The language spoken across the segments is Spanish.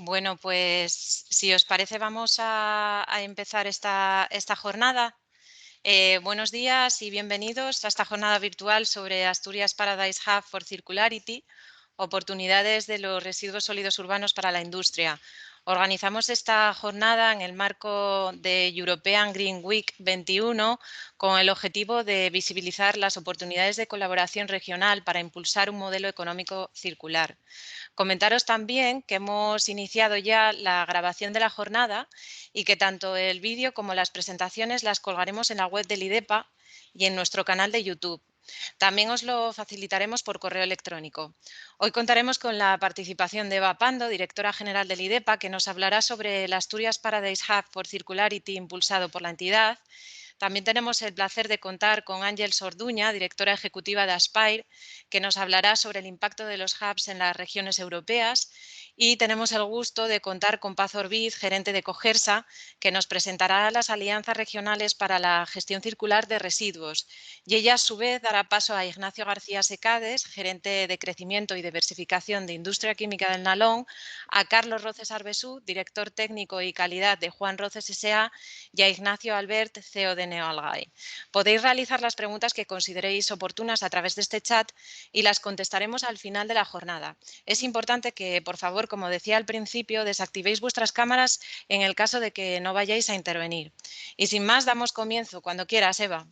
Bueno, pues si os parece vamos a empezar esta jornada. Buenos días y bienvenidos a esta jornada virtual sobre Asturias Paradise Hub for Circularity, oportunidades de los residuos sólidos urbanos para la industria. Organizamos esta jornada en el marco de European Green Week 21 con el objetivo de visibilizar las oportunidades de colaboración regional para impulsar un modelo económico circular. Comentaros también que hemos iniciado ya la grabación de la jornada y que tanto el vídeo como las presentaciones las colgaremos en la web del IDEPA y en nuestro canal de YouTube. También os lo facilitaremos por correo electrónico. Hoy contaremos con la participación de Eva Pando, directora general del IDEPA, que nos hablará sobre el Asturias Paradise Hub for Circularity impulsado por la entidad. También tenemos el placer de contar con Ángels Orduña, directora ejecutiva de Aspire, que nos hablará sobre el impacto de los hubs en las regiones europeas. Y tenemos el gusto de contar con Paz Orbiz, gerente de Cogersa, que nos presentará las alianzas regionales para la gestión circular de residuos. Y ella, a su vez, dará paso a Ignacio García Secades, gerente de crecimiento y diversificación de Industria Química del Nalón, a Carlos Roces Arbesú, director técnico y calidad de Juan Roces S.A., y a Ignacio Albert, CEO de Neoalgae. Podéis realizar las preguntas que consideréis oportunas a través de este chat y las contestaremos al final de la jornada. Es importante que, por favor, como decía al principio, desactivéis vuestras cámaras en el caso de que no vayáis a intervenir. Y sin más, damos comienzo. Cuando quieras, Eva.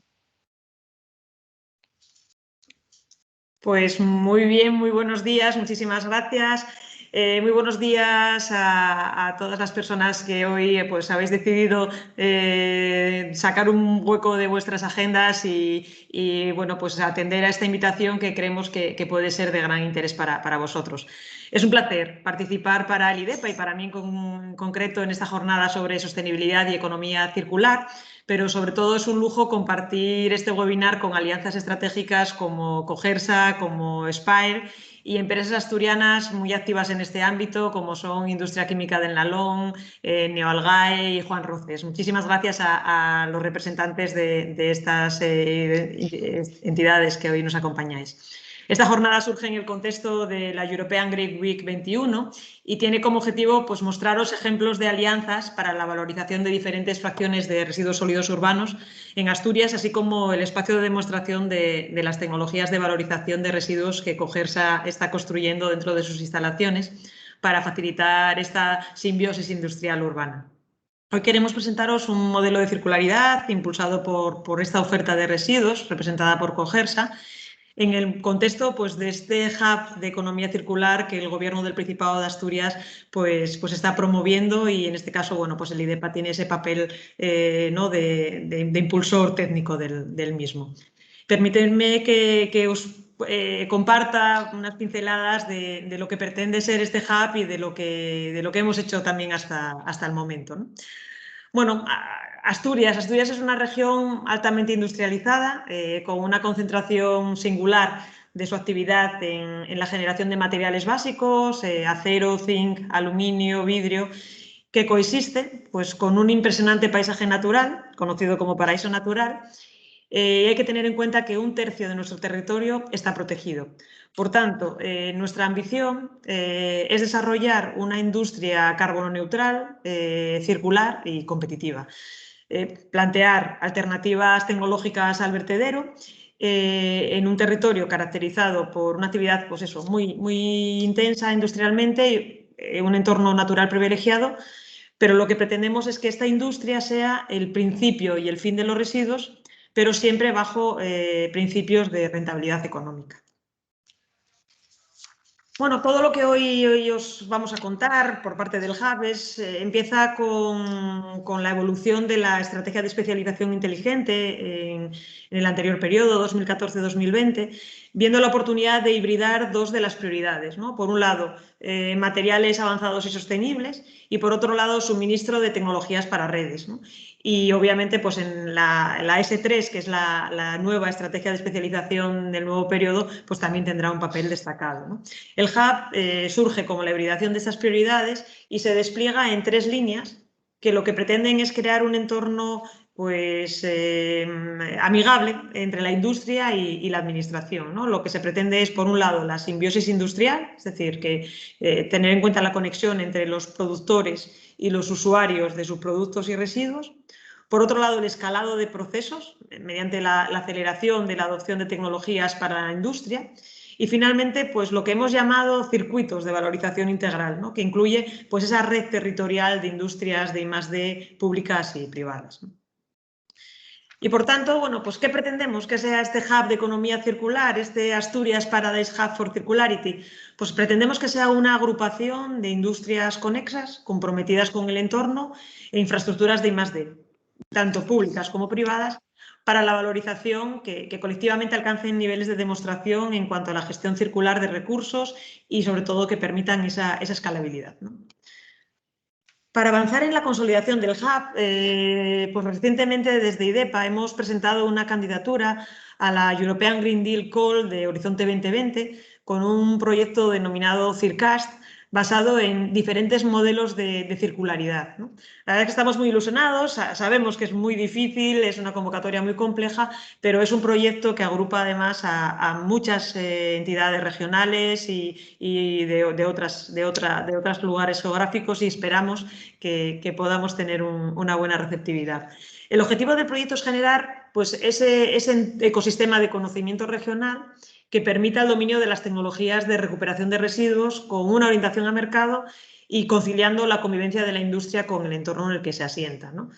Pues muy bien, muy buenos días, muchísimas gracias. Muy buenos días a todas las personas que hoy pues, habéis decidido sacar un hueco de vuestras agendas y bueno, pues atender a esta invitación que creemos que puede ser de gran interés para vosotros. Es un placer participar para el IDEPA y para mí en concreto en esta jornada sobre sostenibilidad y economía circular, pero sobre todo es un lujo compartir este webinar con alianzas estratégicas como Cogersa, como Spire y empresas asturianas muy activas en este ámbito como son Industria Química del Nalón, Neoalgae y Juan Roces. Muchísimas gracias a los representantes de estas entidades que hoy nos acompañáis. Esta jornada surge en el contexto de la European Green Week 21 y tiene como objetivo pues, mostraros ejemplos de alianzas para la valorización de diferentes fracciones de residuos sólidos urbanos en Asturias, así como el espacio de demostración de las tecnologías de valorización de residuos que Cogersa está construyendo dentro de sus instalaciones para facilitar esta simbiosis industrial urbana. Hoy queremos presentaros un modelo de circularidad impulsado por esta oferta de residuos representada por Cogersa, en el contexto pues, de este hub de economía circular que el Gobierno del Principado de Asturias pues está promoviendo y en este caso bueno, pues el IDEPA tiene ese papel ¿no? de impulsor técnico del mismo. Permíteme que os comparta unas pinceladas de lo que pretende ser este hub y de lo que hemos hecho también hasta el momento, ¿no? Bueno, Asturias es una región altamente industrializada, con una concentración singular de su actividad en la generación de materiales básicos, acero, zinc, aluminio, vidrio, que coexiste pues, con un impresionante paisaje natural, conocido como paraíso natural. Hay que tener en cuenta que 1/3 de nuestro territorio está protegido. Por tanto, nuestra ambición es desarrollar una industria carbono neutral, circular y competitiva. Plantear alternativas tecnológicas al vertedero en un territorio caracterizado por una actividad pues eso, muy intensa industrialmente y un entorno natural privilegiado, pero lo que pretendemos es que esta industria sea el principio y el fin de los residuos, pero siempre bajo principios de rentabilidad económica. Bueno, todo lo que hoy os vamos a contar por parte del Hub empieza con la evolución de la estrategia de especialización inteligente en el anterior periodo, 2014-2020, viendo la oportunidad de hibridar dos de las prioridades, ¿no? Por un lado, materiales avanzados y sostenibles y por otro lado, suministro de tecnologías para redes, ¿no? Y obviamente pues en la S3, que es la nueva estrategia de especialización del nuevo periodo, pues también tendrá un papel destacado, ¿no? El Hub surge como la hibridación de estas prioridades y se despliega en 3 líneas que lo que pretenden es crear un entorno pues amigable entre la industria y la administración, ¿no? Lo que se pretende es, por un lado, la simbiosis industrial, es decir, que tener en cuenta la conexión entre los productores y los usuarios de sus productos y residuos. Por otro lado, el escalado de procesos mediante la aceleración de la adopción de tecnologías para la industria. Y finalmente, pues lo que hemos llamado circuitos de valorización integral, ¿no? Que incluye pues, esa red territorial de industrias de I+D públicas y privadas, ¿no? Y por tanto, bueno, pues ¿qué pretendemos que sea este hub de economía circular, este Asturias Paradise Hub for Circularity? Pues pretendemos que sea una agrupación de industrias conexas, comprometidas con el entorno e infraestructuras de I+D, tanto públicas como privadas, para la valorización que colectivamente alcancen niveles de demostración en cuanto a la gestión circular de recursos y sobre todo que permitan esa escalabilidad, ¿no? Para avanzar en la consolidación del hub, pues recientemente desde IDEPA hemos presentado una candidatura a la European Green Deal Call de Horizonte 2020 con un proyecto denominado CIRCAST, basado en diferentes modelos de circularidad, ¿no? La verdad es que estamos muy ilusionados, sabemos que es muy difícil, es una convocatoria muy compleja, pero es un proyecto que agrupa además a muchas entidades regionales y de otros lugares geográficos y esperamos que podamos tener una buena receptividad. El objetivo del proyecto es generar pues, ese ecosistema de conocimiento regional que permita el dominio de las tecnologías de recuperación de residuos con una orientación al mercado y conciliando la convivencia de la industria con el entorno en el que se asienta, ¿no?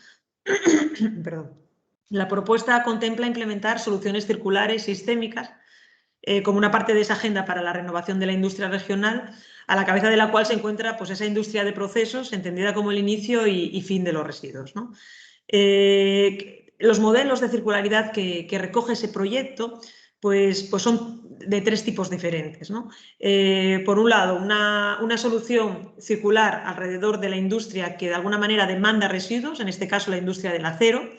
Perdón. La propuesta contempla implementar soluciones circulares sistémicas como una parte de esa agenda para la renovación de la industria regional, a la cabeza de la cual se encuentra pues, esa industria de procesos, entendida como el inicio y fin de los residuos, ¿no? Los modelos de circularidad que recoge ese proyecto pues son de tres tipos diferentes, ¿no? Por un lado, una solución circular alrededor de la industria que de alguna manera demanda residuos, en este caso la industria del acero,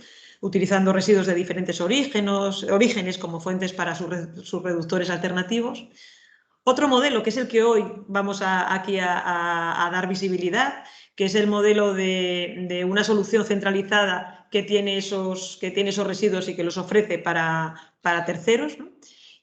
utilizando residuos de diferentes orígenes como fuentes para sus reductores alternativos. Otro modelo, que es el que hoy vamos aquí a dar visibilidad, que es el modelo de una solución centralizada que tiene esos residuos y que los ofrece para terceros, ¿no?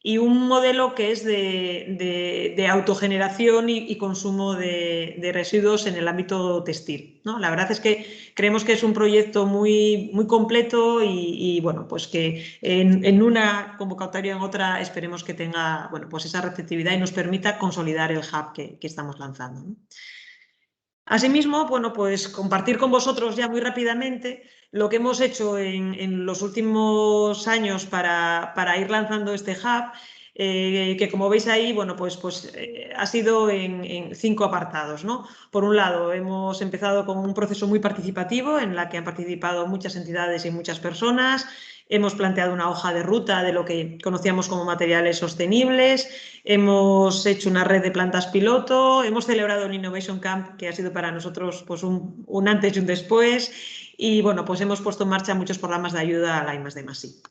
Y un modelo que es de autogeneración y consumo de residuos en el ámbito textil, ¿no? La verdad es que creemos que es un proyecto muy, muy completo y bueno, pues que en una convocatoria o en otra esperemos que tenga bueno, pues esa receptividad y nos permita consolidar el hub que estamos lanzando, ¿no? Asimismo, bueno, pues compartir con vosotros ya muy rápidamente lo que hemos hecho en los últimos años para ir lanzando este hub, que como veis ahí, bueno, pues ha sido en 5 apartados, ¿no? Por un lado, hemos empezado con un proceso muy participativo en la que han participado muchas entidades y muchas personas. Hemos planteado una hoja de ruta de lo que conocíamos como materiales sostenibles, hemos hecho una red de plantas piloto, hemos celebrado un Innovation Camp que ha sido para nosotros pues, un antes y un después y bueno, pues hemos puesto en marcha muchos programas de ayuda a la I+D+I.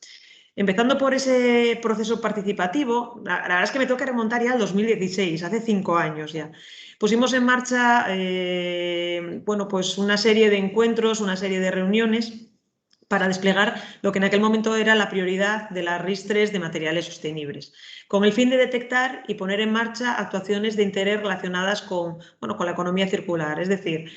Empezando por ese proceso participativo, la verdad es que me toca remontar ya al 2016, hace 5 años ya. Pusimos en marcha bueno, pues una serie de encuentros, una serie de reuniones para desplegar lo que en aquel momento era la prioridad de las RIS3 de materiales sostenibles, con el fin de detectar y poner en marcha actuaciones de interés relacionadas con la economía circular, es decir,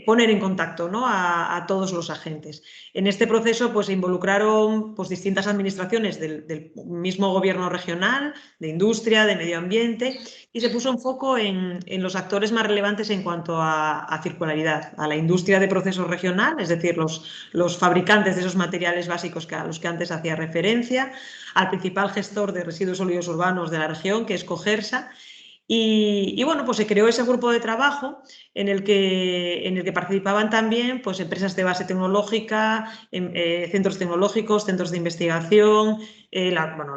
poner en contacto, ¿no? a todos los agentes. En este proceso pues, se involucraron pues, distintas administraciones del mismo gobierno regional, de industria, de medio ambiente, y se puso en foco en los actores más relevantes en cuanto a circularidad, a la industria de procesos regional, es decir, los fabricantes de esos materiales básicos a los que antes hacía referencia, al principal gestor de residuos sólidos urbanos de la región, que es Cogersa, y bueno, pues se creó ese grupo de trabajo en el que participaban también pues, empresas de base tecnológica, centros tecnológicos, centros de investigación,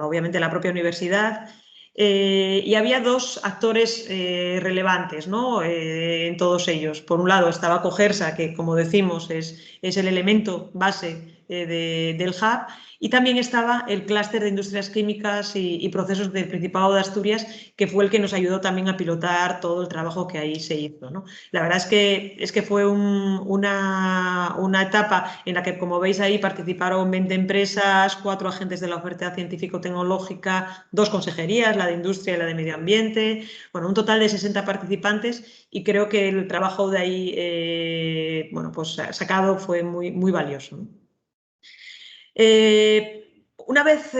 obviamente la propia universidad. Y había 2 actores relevantes, ¿no? En todos ellos. Por un lado estaba Cogersa, que como decimos es el elemento base del Hub, y también estaba el clúster de industrias químicas y procesos del Principado de Asturias, que fue el que nos ayudó también a pilotar todo el trabajo que ahí se hizo, ¿no? La verdad es que fue una etapa en la que, como veis ahí, participaron 20 empresas, 4 agentes de la oferta científico-tecnológica, 2 consejerías, la de Industria y la de Medio Ambiente, bueno, un total de 60 participantes, y creo que el trabajo de ahí, bueno, pues sacado fue muy, muy valioso, ¿no? Una vez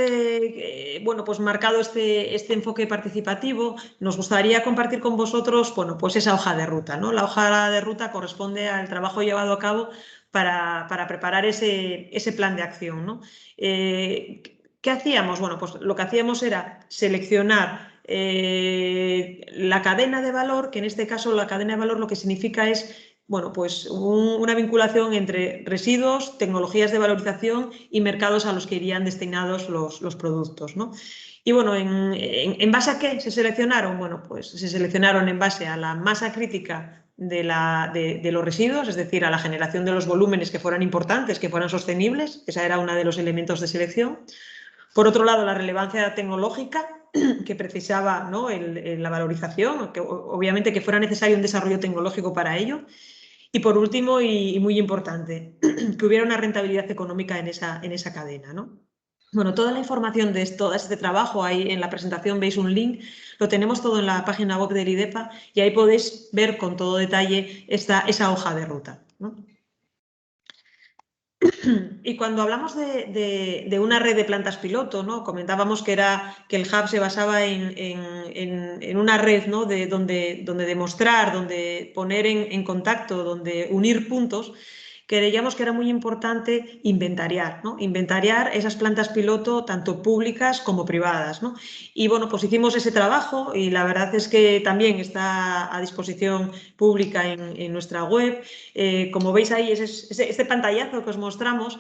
bueno, pues marcado este enfoque participativo, nos gustaría compartir con vosotros, bueno, pues esa hoja de ruta, ¿no? La hoja de ruta corresponde al trabajo llevado a cabo para preparar ese plan de acción, ¿no? ¿Qué hacíamos? Bueno, pues lo que hacíamos era seleccionar la cadena de valor, que en este caso la cadena de valor lo que significa es, bueno, pues una vinculación entre residuos, tecnologías de valorización y mercados a los que irían destinados los productos, ¿no? Y bueno, ¿en base a qué se seleccionaron? Bueno, pues se seleccionaron en base a la masa crítica de los residuos, es decir, a la generación de los volúmenes que fueran importantes, que fueran sostenibles. Esa era uno de los elementos de selección. Por otro lado, la relevancia tecnológica que precisaba, ¿no?, la valorización, que obviamente que fuera necesario un desarrollo tecnológico para ello. Y por último, y muy importante, que hubiera una rentabilidad económica en esa cadena, ¿no? Bueno, toda la información de todo este trabajo, ahí en la presentación veis un link, lo tenemos todo en la página web del IDEPA, y ahí podéis ver con todo detalle esa hoja de ruta, ¿no? Y cuando hablamos de una red de plantas piloto, ¿no?, comentábamos que el Hub se basaba en una red, ¿no?, donde demostrar, donde poner en contacto, donde unir puntos. Creíamos que era muy importante inventariar, ¿no? Inventariar esas plantas piloto, tanto públicas como privadas, ¿no? Y bueno, pues hicimos ese trabajo, y la verdad es que también está a disposición pública en nuestra web. Como veis ahí, este pantallazo que os mostramos,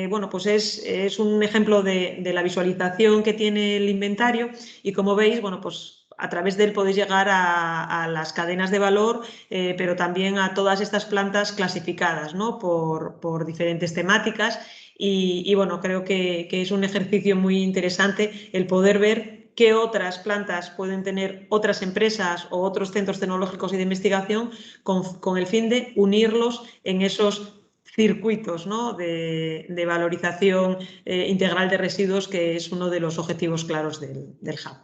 bueno, pues es un ejemplo de la visualización que tiene el inventario, y como veis, bueno, pues a través de él podéis llegar a las cadenas de valor, pero también a todas estas plantas clasificadas, ¿no?, por diferentes temáticas. Y bueno, creo que es un ejercicio muy interesante el poder ver qué otras plantas pueden tener otras empresas o otros centros tecnológicos y de investigación, con el fin de unirlos en esos circuitos, ¿no?, de valorización integral de residuos, que es uno de los objetivos claros del Hub.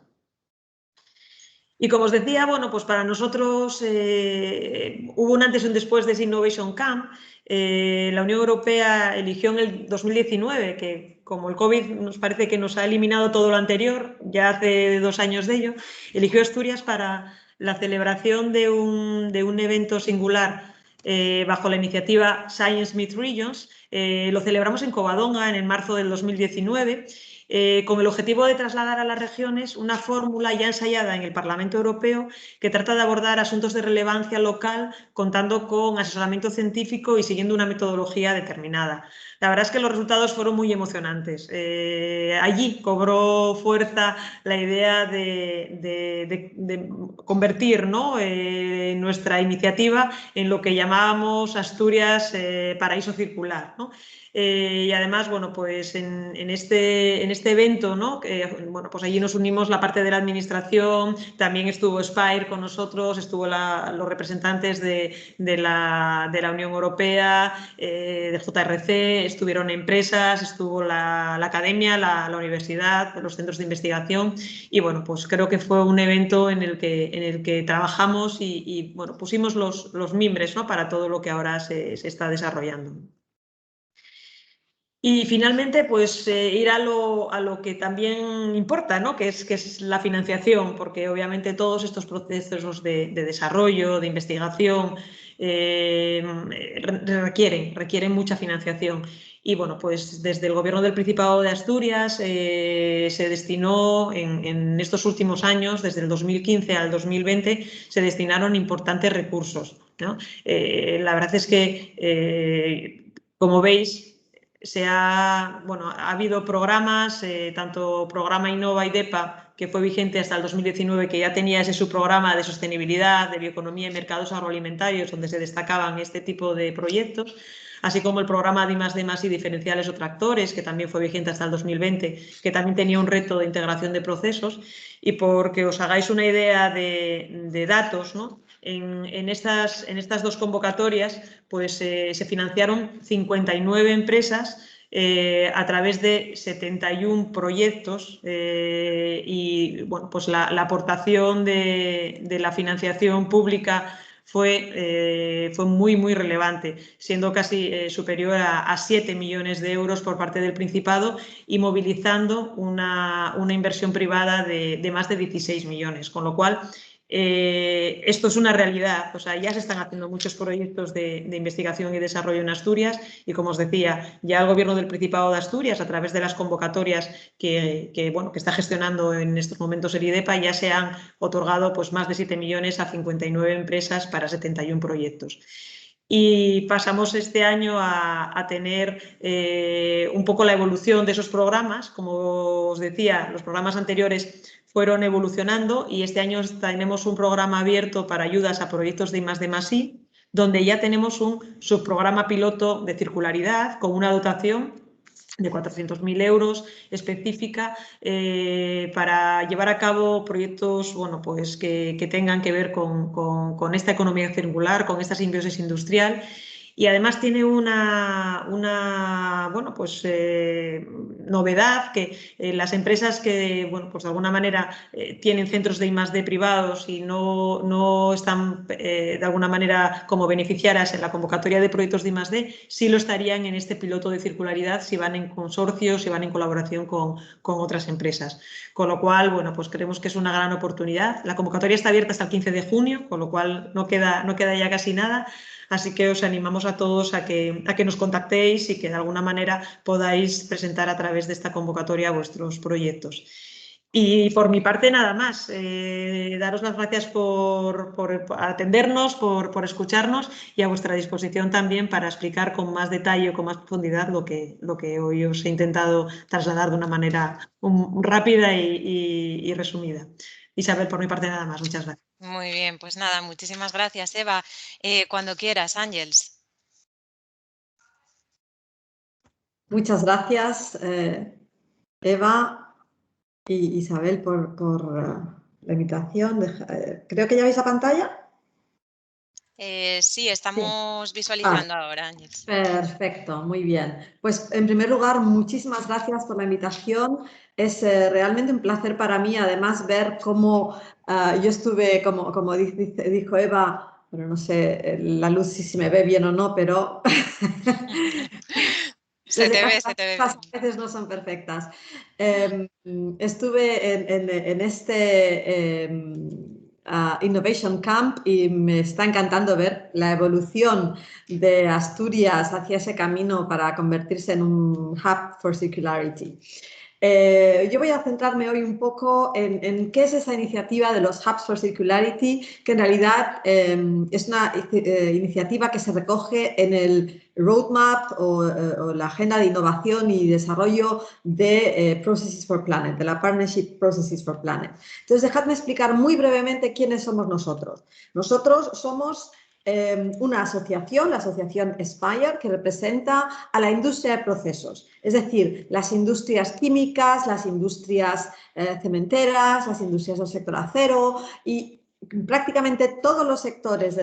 Y como os decía, bueno, pues para nosotros hubo un antes y un después de ese Innovation Camp. La Unión Europea eligió en el 2019, que como el COVID nos parece que nos ha eliminado todo lo anterior, ya hace 2 años de ello, eligió Asturias para la celebración de un evento singular bajo la iniciativa Science Meets Regions. Lo celebramos en Covadonga en marzo del 2019. Con el objetivo de trasladar a las regiones una fórmula ya ensayada en el Parlamento Europeo, que trata de abordar asuntos de relevancia local contando con asesoramiento científico y siguiendo una metodología determinada. La verdad es que los resultados fueron muy emocionantes. Allí cobró fuerza la idea de convertir, ¿no?, nuestra iniciativa en lo que llamábamos Asturias Paraíso Circular, ¿no? Y además, bueno, pues en este evento, ¿no?, bueno, pues allí nos unimos la parte de la administración, también estuvo Spire con nosotros, estuvo los representantes de la Unión Europea, de JRC, estuvieron empresas, estuvo la academia, la universidad, los centros de investigación, y bueno, pues creo que fue un evento en el que trabajamos y bueno, pusimos los mimbres, ¿no?, para todo lo que ahora se está desarrollando. Y finalmente, pues ir a lo que también importa, ¿no?, que es la financiación, porque obviamente todos estos procesos de desarrollo, de investigación, requieren mucha financiación. Y bueno, pues desde el Gobierno del Principado de Asturias se destinó en estos últimos años, desde el 2015 al 2020, se destinaron importantes recursos, ¿no? La verdad es que, como veis, ha habido programas, tanto programa Innova y DEPA, que fue vigente hasta el 2019, que ya tenía ese subprograma de sostenibilidad, de bioeconomía y mercados agroalimentarios, donde se destacaban este tipo de proyectos. así como el programa de I+D+I diferenciales o tractores, que también fue vigente hasta el 2020, que también tenía un reto de integración de procesos. Y porque os hagáis una idea de datos, ¿no? En estas dos convocatorias pues, se financiaron 59 empresas a través de 71 proyectos y bueno, pues la aportación de la financiación pública fue muy relevante, siendo casi superior a 7 millones de euros por parte del Principado y movilizando una inversión privada de más de 16 millones, con lo cual esto es una realidad. O sea, ya se están haciendo muchos proyectos de investigación y desarrollo en Asturias y, como os decía, ya el Gobierno del Principado de Asturias, a través de las convocatorias que está gestionando en estos momentos el IDEPA, ya se han otorgado pues, más de 7 millones a 59 empresas para 71 proyectos. Y pasamos este año a tener un poco la evolución de esos programas. Como os decía, los programas anteriores fueron evolucionando y este año tenemos un programa abierto para ayudas a proyectos de I+D+I, donde ya tenemos un subprograma piloto de circularidad con una dotación de 400.000 euros específica para llevar a cabo proyectos bueno, pues que tengan que ver con esta economía circular, con esta simbiosis industrial. Y además tiene una bueno, pues, novedad, que las empresas que bueno, pues de alguna manera tienen centros de I+D privados y no están de alguna manera como beneficiarias en la convocatoria de proyectos de I+D, sí lo estarían en este piloto de circularidad si van en consorcio, si van en colaboración con otras empresas. Con lo cual, bueno, pues creemos que es una gran oportunidad. La convocatoria está abierta hasta el 15 de junio, con lo cual no queda ya casi nada. Así que os animamos a todos a que nos contactéis y que de alguna manera podáis presentar a través de esta convocatoria vuestros proyectos. Y por mi parte nada más, daros las gracias por atendernos, por escucharnos y a vuestra disposición también para explicar con más detalle o con más profundidad lo que hoy os he intentado trasladar de una manera rápida y resumida. Isabel, por mi parte nada más, muchas gracias. Muy bien, pues nada, muchísimas gracias, Eva. Cuando quieras, Ángeles. Muchas gracias, Eva y Isabel, por la invitación. Creo que ya veis la pantalla. Sí, estamos visualizando ahora, Ángeles. Perfecto, muy bien. Pues en primer lugar, muchísimas gracias por la invitación. Es realmente un placer para mí, además, ver cómo yo estuve, como dijo Eva, pero no sé la luz si me ve bien o no, pero Se te ve bien. a veces no son perfectas. Estuve en este Innovation Camp y me está encantando ver la evolución de Asturias hacia ese camino para convertirse en un hub for circularity. Yo voy a centrarme hoy un poco en qué es esa iniciativa de los Hubs for Circularity, que en realidad es una iniciativa que se recoge en el roadmap o la agenda de innovación y desarrollo de Processes for Planet, de la Partnership Processes for Planet. Entonces, dejadme explicar muy brevemente quiénes somos nosotros. Nosotros somos una asociación, la asociación Aspire, que representa a la industria de procesos, es decir, las industrias químicas, las industrias cementeras, las industrias del sector acero y prácticamente todos los sectores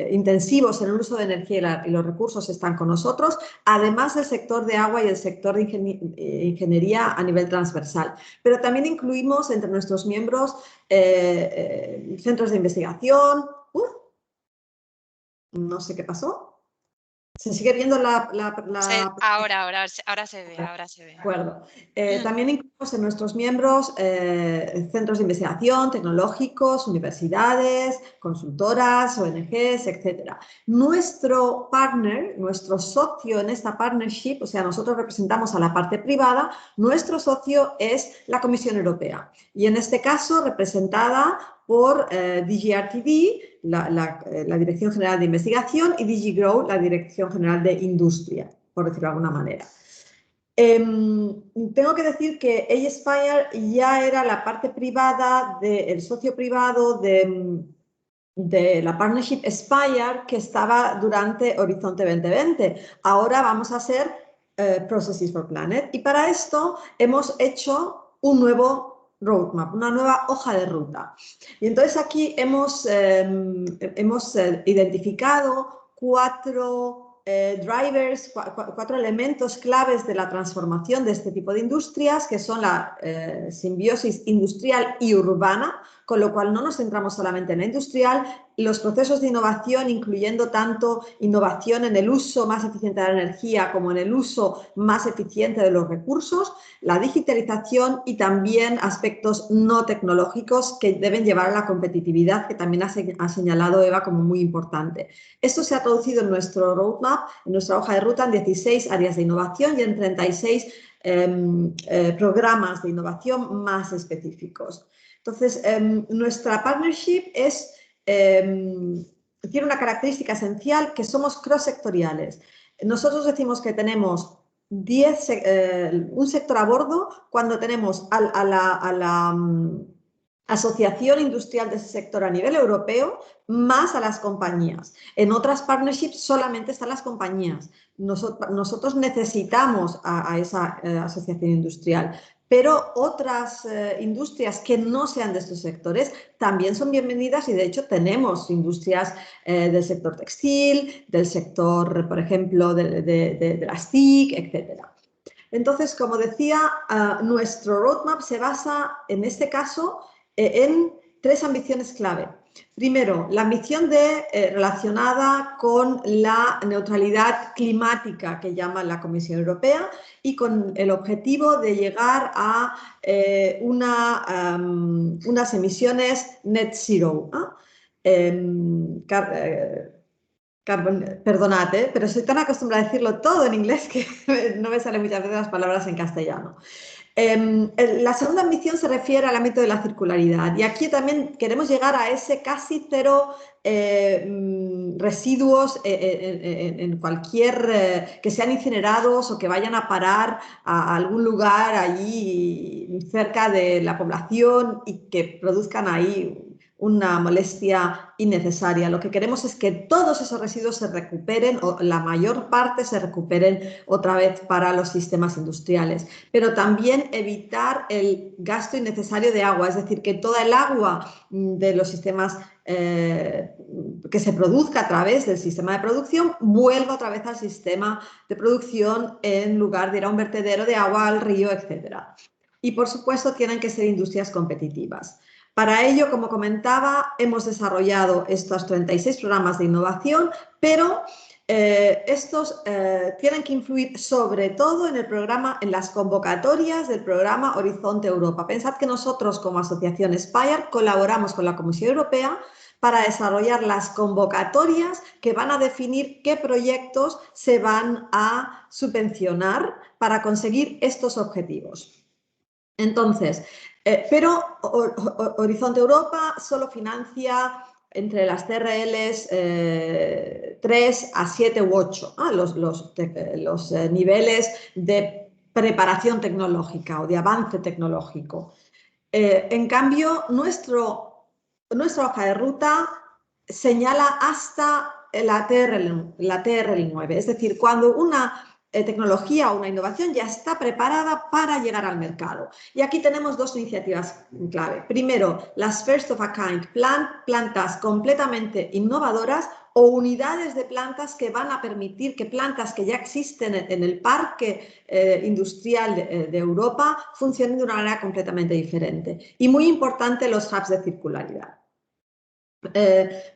intensivos en el uso de energía y los recursos están con nosotros, además del sector de agua y el sector de ingeniería a nivel transversal. Pero también incluimos entre nuestros miembros centros de investigación. No sé qué pasó. ¿Se sigue viendo Ahora se ve. De acuerdo. También incluimos en nuestros miembros centros de investigación, tecnológicos, universidades, consultoras, ONGs, etc. Nuestro partner, nuestro socio en esta partnership, o sea, nosotros representamos a la parte privada, nuestro socio es la Comisión Europea y en este caso representada por DG RTD, la Dirección General de Investigación, y DG Grow, la Dirección General de Industria, por decirlo de alguna manera. Tengo que decir que Aspire ya era la parte privada, el socio privado de de la Partnership Aspire que estaba durante Horizonte 2020. Ahora vamos a hacer Processes for Planet y para esto hemos hecho un nuevo roadmap, una nueva hoja de ruta. Y entonces aquí hemos identificado cuatro drivers, cuatro elementos claves de la transformación de este tipo de industrias, que son la simbiosis industrial y urbana, con lo cual no nos centramos solamente en la industrial, los procesos de innovación, incluyendo tanto innovación en el uso más eficiente de la energía como en el uso más eficiente de los recursos, la digitalización y también aspectos no tecnológicos que deben llevar a la competitividad, que también ha señalado Eva como muy importante. Esto se ha traducido en nuestro roadmap, en nuestra hoja de ruta, en 16 áreas de innovación y en 36 programas de innovación más específicos. Entonces, nuestra partnership tiene una característica esencial, que somos cross-sectoriales. Nosotros decimos que tenemos un sector a bordo cuando tenemos a la asociación industrial de ese sector a nivel europeo, más a las compañías. En otras partnerships solamente están las compañías. Nosotros necesitamos a esa asociación industrial, pero otras industrias que no sean de estos sectores también son bienvenidas y de hecho tenemos industrias del sector textil, del sector, por ejemplo, de las TIC, etc. Entonces, como decía, nuestro roadmap se basa en este caso en tres ambiciones clave. Primero, la ambición relacionada con la neutralidad climática que llama la Comisión Europea y con el objetivo de llegar a unas emisiones net zero. Perdonad, pero soy tan acostumbrada a decirlo todo en inglés que no me salen muchas veces las palabras en castellano. La segunda ambición se refiere al ámbito de la circularidad y aquí también queremos llegar a ese casi cero residuos en cualquier que sean incinerados o que vayan a parar a algún lugar allí cerca de la población y que produzcan ahí una molestia innecesaria. Lo que queremos es que todos esos residuos se recuperen o la mayor parte se recuperen otra vez para los sistemas industriales, pero también evitar el gasto innecesario de agua, es decir, que toda el agua de los sistemas que se produzca a través del sistema de producción vuelva otra vez al sistema de producción en lugar de ir a un vertedero de agua, al río, etc. Y por supuesto tienen que ser industrias competitivas. Para ello, como comentaba, hemos desarrollado estos 36 programas de innovación, pero estos tienen que influir sobre todo en las convocatorias del programa Horizonte Europa. Pensad que nosotros como Asociación Aspire colaboramos con la Comisión Europea para desarrollar las convocatorias que van a definir qué proyectos se van a subvencionar para conseguir estos objetivos. Entonces, pero Horizonte Europa solo financia entre las CRLs 3 a 7 u 8, los niveles de preparación tecnológica o de avance tecnológico. En cambio, nuestra hoja de ruta señala hasta la TRL 9, es decir, cuando una tecnología o una innovación ya está preparada para llegar al mercado. Y aquí tenemos dos iniciativas clave. Primero, las First of a Kind, plantas completamente innovadoras o unidades de plantas que van a permitir que plantas que ya existen en el parque industrial de Europa funcionen de una manera completamente diferente. Y muy importante, los hubs de circularidad.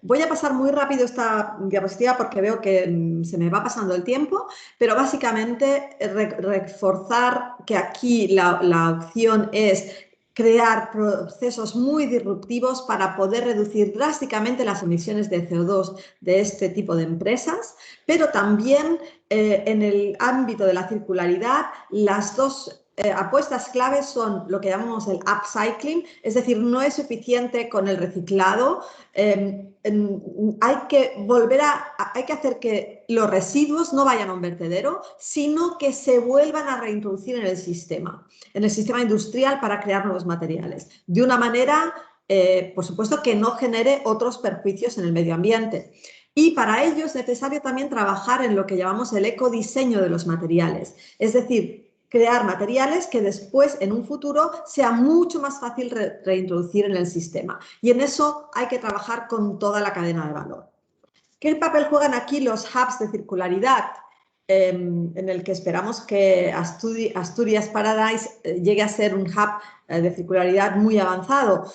Voy a pasar muy rápido esta diapositiva porque veo que se me va pasando el tiempo, pero básicamente reforzar que aquí la opción es crear procesos muy disruptivos para poder reducir drásticamente las emisiones de CO2 de este tipo de empresas, pero también en el ámbito de la circularidad, las dos apuestas claves son lo que llamamos el upcycling, es decir, no es suficiente con el reciclado, hay que hacer que los residuos no vayan a un vertedero, sino que se vuelvan a reintroducir en el sistema industrial para crear nuevos materiales, de una manera por supuesto, que no genere otros perjuicios en el medio ambiente. Y para ello es necesario también trabajar en lo que llamamos el ecodiseño de los materiales, es decir, crear materiales que después, en un futuro, sea mucho más fácil reintroducir en el sistema. Y en eso hay que trabajar con toda la cadena de valor. ¿Qué papel juegan aquí los hubs de circularidad? En el que esperamos que Asturias Paradise llegue a ser un hub de circularidad muy avanzado.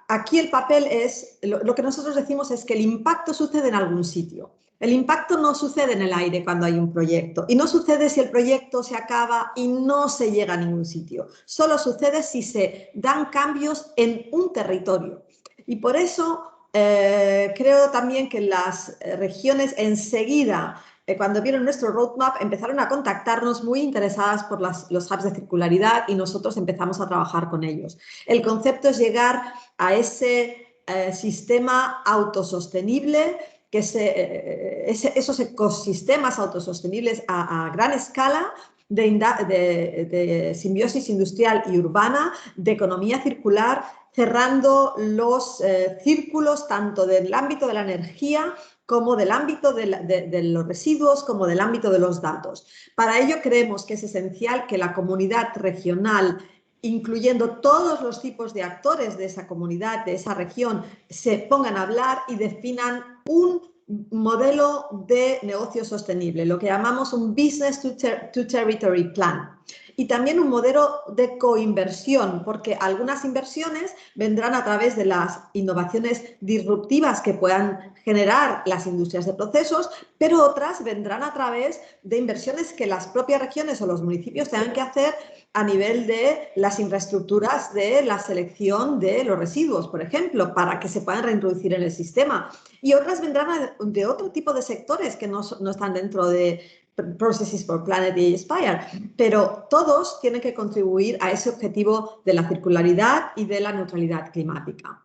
Aquí el papel es, lo que nosotros decimos es que el impacto sucede en algún sitio. El impacto no sucede en el aire cuando hay un proyecto y no sucede si el proyecto se acaba y no se llega a ningún sitio. Solo sucede si se dan cambios en un territorio. Y por eso creo también que las regiones enseguida, cuando vieron nuestro roadmap, empezaron a contactarnos muy interesadas por los hubs de circularidad y nosotros empezamos a trabajar con ellos. El concepto es llegar a ese sistema autosostenible, esos ecosistemas autosostenibles a gran escala de simbiosis industrial y urbana, de economía circular, cerrando los círculos tanto del ámbito de la energía como del ámbito de los residuos, como del ámbito de los datos. Para ello creemos que es esencial que la comunidad regional, incluyendo todos los tipos de actores de esa comunidad, de esa región, se pongan a hablar y definan un modelo de negocio sostenible, lo que llamamos un Business to Territory Plan. Y también un modelo de coinversión, porque algunas inversiones vendrán a través de las innovaciones disruptivas que puedan generar las industrias de procesos, pero otras vendrán a través de inversiones que las propias regiones o los municipios tengan que hacer a nivel de las infraestructuras de la selección de los residuos, por ejemplo, para que se puedan reintroducir en el sistema. Y otras vendrán de otro tipo de sectores que no están dentro de Processes for Planet y Aspire, pero todos tienen que contribuir a ese objetivo de la circularidad y de la neutralidad climática.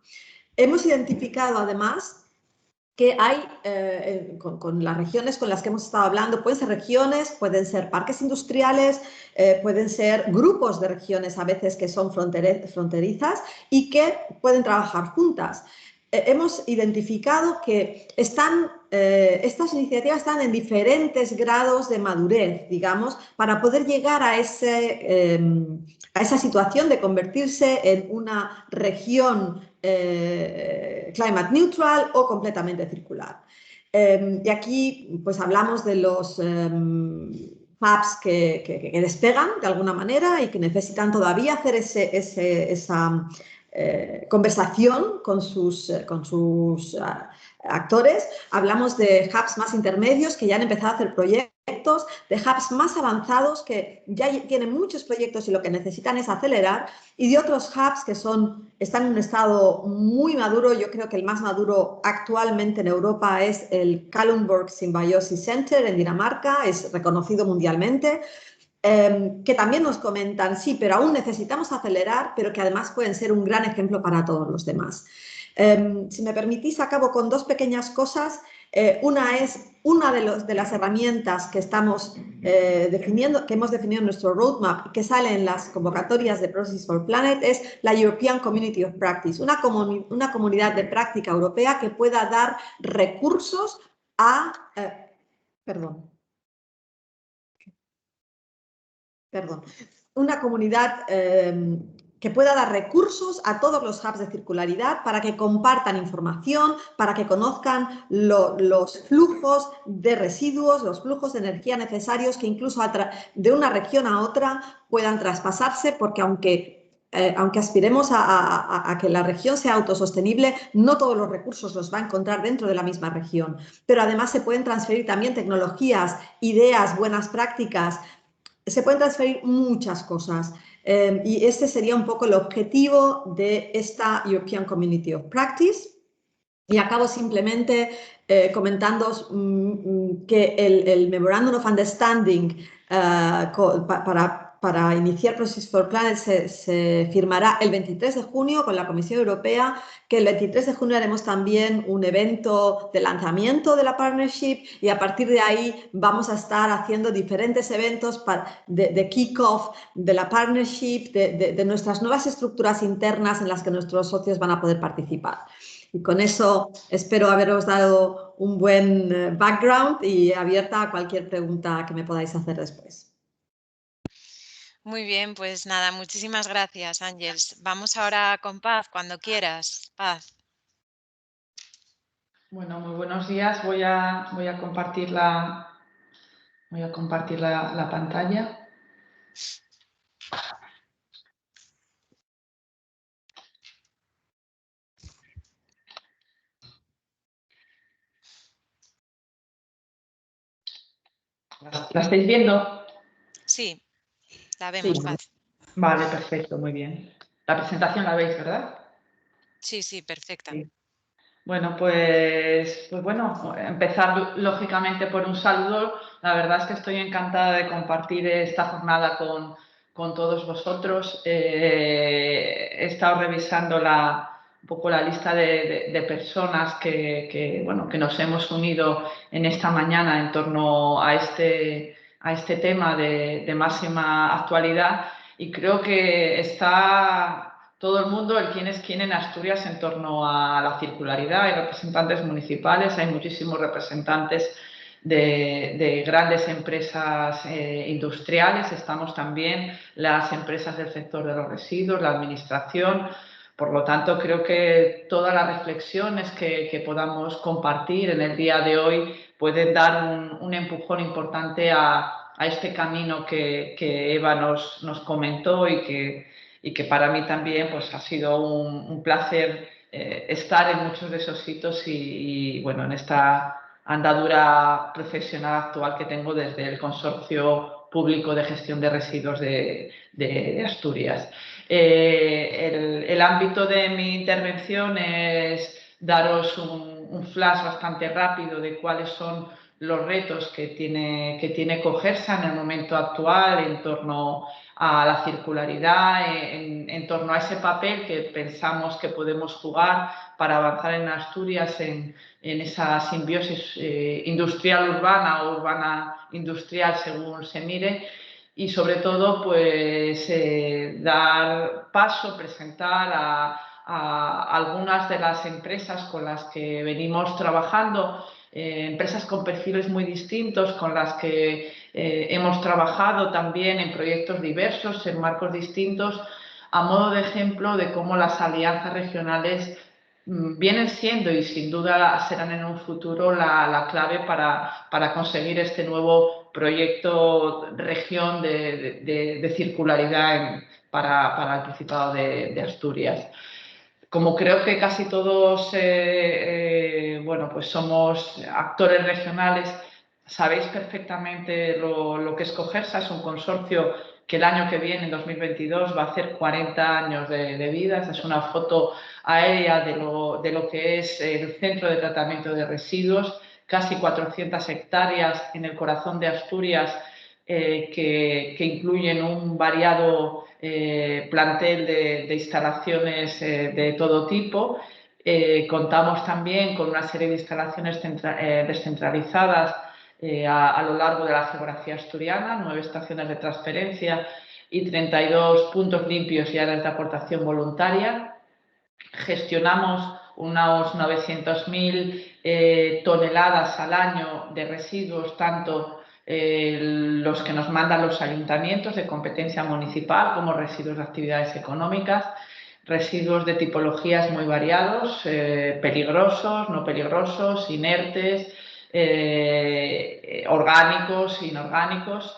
Hemos identificado además que hay con las regiones con las que hemos estado hablando, pueden ser regiones, pueden ser parques industriales, pueden ser grupos de regiones a veces que son fronterizas y que pueden trabajar juntas. Hemos identificado que estas iniciativas están en diferentes grados de madurez, digamos, para poder llegar a esa situación de convertirse en una región climate neutral o completamente circular. Y aquí pues hablamos de los hubs que despegan de alguna manera y que necesitan todavía hacer esa conversación con sus actores. Hablamos de hubs más intermedios que ya han empezado a hacer proyectos, de hubs más avanzados que ya tienen muchos proyectos y lo que necesitan es acelerar, y de otros hubs que están en un estado muy maduro. Yo creo que el más maduro actualmente en Europa es el Kalundborg Symbiosis Center en Dinamarca, es reconocido mundialmente. Que también nos comentan, sí, pero aún necesitamos acelerar, pero que además pueden ser un gran ejemplo para todos los demás. Si me permitís, acabo con dos pequeñas cosas. Una es de las herramientas que estamos definiendo, que hemos definido en nuestro roadmap, que sale en las convocatorias de Processes for Planet, es la European Community of Practice, una comunidad de práctica europea que pueda dar recursos a... una comunidad que pueda dar recursos a todos los hubs de circularidad para que compartan información, para que conozcan los flujos de residuos, los flujos de energía necesarios que incluso de una región a otra puedan traspasarse, porque aunque aspiremos a que la región sea autosostenible, no todos los recursos los va a encontrar dentro de la misma región. Pero además se pueden transferir también tecnologías, ideas, buenas prácticas. Se pueden transferir muchas cosas y este sería un poco el objetivo de esta European Community of Practice. Y acabo simplemente comentándoos que el Memorandum of Understanding para para iniciar Process for Planet se firmará el 23 de junio con la Comisión Europea, que el 23 de junio haremos también un evento de lanzamiento de la partnership y a partir de ahí vamos a estar haciendo diferentes eventos de kick-off de la partnership, de nuestras nuevas estructuras internas en las que nuestros socios van a poder participar. Y con eso espero haberos dado un buen background y abierta a cualquier pregunta que me podáis hacer después. Muy bien, pues nada, muchísimas gracias, Ángeles. Vamos ahora con Paz, cuando quieras. Paz. Bueno, muy buenos días. Voy a compartir la pantalla. ¿La estáis viendo? Sí, la vemos, Sí. Paz. Vale, perfecto, muy bien. La presentación la veis, ¿verdad? Sí, sí, perfecta. Sí. Bueno, pues bueno, empezar lógicamente por un saludo. La verdad es que estoy encantada de compartir esta jornada con todos vosotros. He estado revisando un poco la lista de personas que nos hemos unido en esta mañana en torno a este tema de máxima actualidad y creo que está todo el mundo, el quién es quién en Asturias en torno a la circularidad. Hay representantes municipales, hay muchísimos representantes de grandes empresas industriales, estamos también las empresas del sector de los residuos, la administración. Por lo tanto, creo que todas las reflexiones que podamos compartir en el día de hoy pueden dar un empujón importante a este camino que Eva nos comentó y que para mí también pues, ha sido un placer estar en muchos de esos sitios y bueno, en esta andadura profesional actual que tengo desde el Consorcio Público de Gestión de Residuos de Asturias. El ámbito de mi intervención es daros un flash bastante rápido de cuáles son los retos que tiene Cogersa en el momento actual en torno a la circularidad, en torno a ese papel que pensamos que podemos jugar para avanzar en Asturias en esa simbiosis industrial-urbana o urbana-industrial según se mire y sobre todo pues dar paso, presentar a algunas de las empresas con las que venimos trabajando, empresas con perfiles muy distintos, con las que hemos trabajado también en proyectos diversos, en marcos distintos, a modo de ejemplo de cómo las alianzas regionales vienen siendo y sin duda serán en un futuro la clave para conseguir este nuevo proyecto región de circularidad para el Principado de Asturias. Como creo que casi todos pues somos actores regionales, sabéis perfectamente lo que es Cogersa. Es un consorcio que el año que viene, en 2022, va a hacer 40 años de vida. Esta es una foto aérea de lo que es el centro de tratamiento de residuos, casi 400 hectáreas en el corazón de Asturias, que incluyen un variado plantel de instalaciones de todo tipo. Contamos también con una serie de instalaciones descentralizadas a lo largo de la geografía asturiana, 9 estaciones de transferencia y 32 puntos limpios y áreas de aportación voluntaria. Gestionamos unos 900.000 toneladas al año de residuos, tanto los que nos mandan los ayuntamientos de competencia municipal como residuos de actividades económicas, residuos de tipologías muy variados, peligrosos, no peligrosos, inertes, orgánicos, inorgánicos.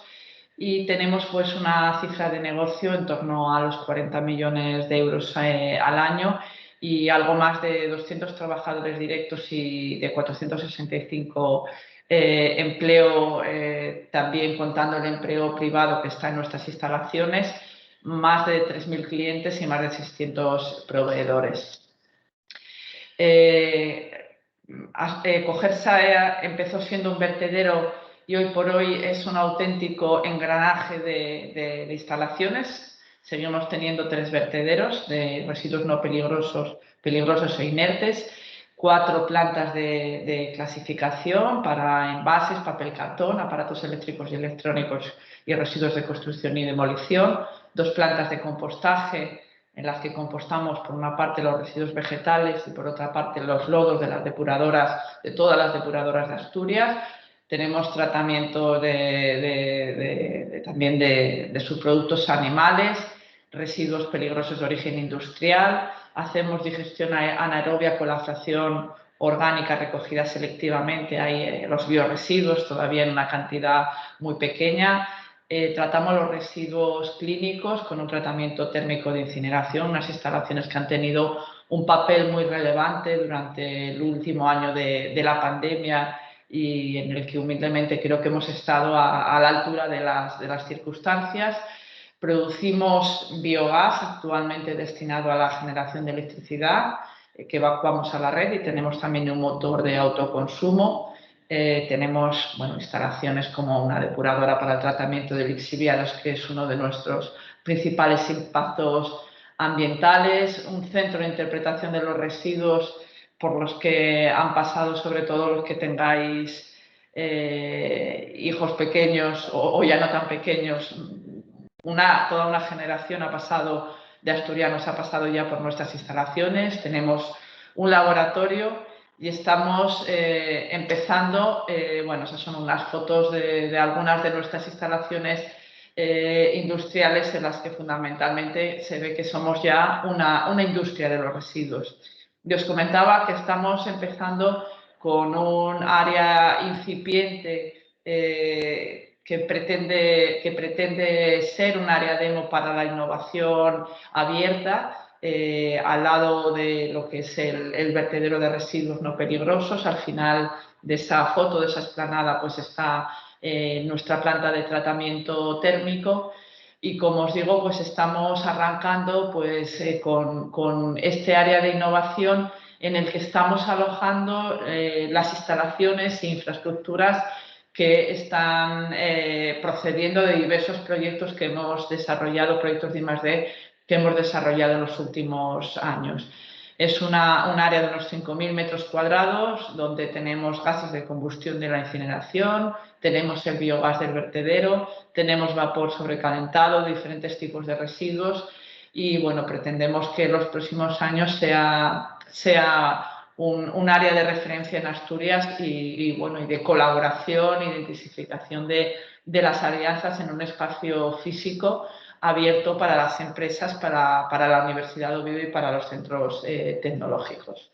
Y tenemos pues una cifra de negocio en torno a los 40 millones de euros al año y algo más de 200 trabajadores directos y de 465 empleo, también contando el empleo privado que está en nuestras instalaciones, más de 3.000 clientes y más de 600 proveedores. Cogersa empezó siendo un vertedero y hoy por hoy es un auténtico engranaje de instalaciones. Seguimos teniendo 3 vertederos de residuos no peligrosos, peligrosos e inertes, 4 plantas de clasificación para envases, papel cartón, aparatos eléctricos y electrónicos y residuos de construcción y demolición, 2 plantas de compostaje en las que compostamos por una parte los residuos vegetales y por otra parte los lodos de las depuradoras, de todas las depuradoras de Asturias. Tenemos tratamiento también de subproductos animales, residuos peligrosos de origen industrial. Hacemos digestión anaerobia con la fracción orgánica recogida selectivamente. Hay los bioresiduos todavía en una cantidad muy pequeña. Tratamos los residuos clínicos con un tratamiento térmico de incineración, unas instalaciones que han tenido un papel muy relevante durante el último año de la pandemia y en el que humildemente creo que hemos estado a la altura de las circunstancias. Producimos biogás actualmente destinado a la generación de electricidad que evacuamos a la red y tenemos también un motor de autoconsumo. Tenemos instalaciones como una depuradora para el tratamiento de lixiviados, que es uno de nuestros principales impactos ambientales, un centro de interpretación de los residuos por los que han pasado sobre todo los que tengáis hijos pequeños o ya no tan pequeños. Toda una generación de asturianos ha pasado ya por nuestras instalaciones. Tenemos un laboratorio y estamos empezando, esas son unas fotos de algunas de nuestras instalaciones industriales en las que fundamentalmente se ve que somos ya una industria de los residuos. Yo os comentaba que estamos empezando con un área incipiente que pretende ser un área demo para la innovación abierta, al lado de lo que es el vertedero de residuos no peligrosos. Al final de esa foto, de esa explanada, pues está nuestra planta de tratamiento térmico. Y como os digo, pues estamos arrancando con este área de innovación en el que estamos alojando las instalaciones e infraestructuras que están procediendo de diversos proyectos que hemos desarrollado, proyectos de I+D que hemos desarrollado en los últimos años. Es un área de unos 5.000 metros cuadrados donde tenemos gases de combustión de la incineración, tenemos el biogás del vertedero, tenemos vapor sobrecalentado, diferentes tipos de residuos y pretendemos que en los próximos años sea un área de referencia en Asturias y de colaboración y de intensificación de las alianzas en un espacio físico abierto para las empresas, para la Universidad de Oviedo y para los centros tecnológicos.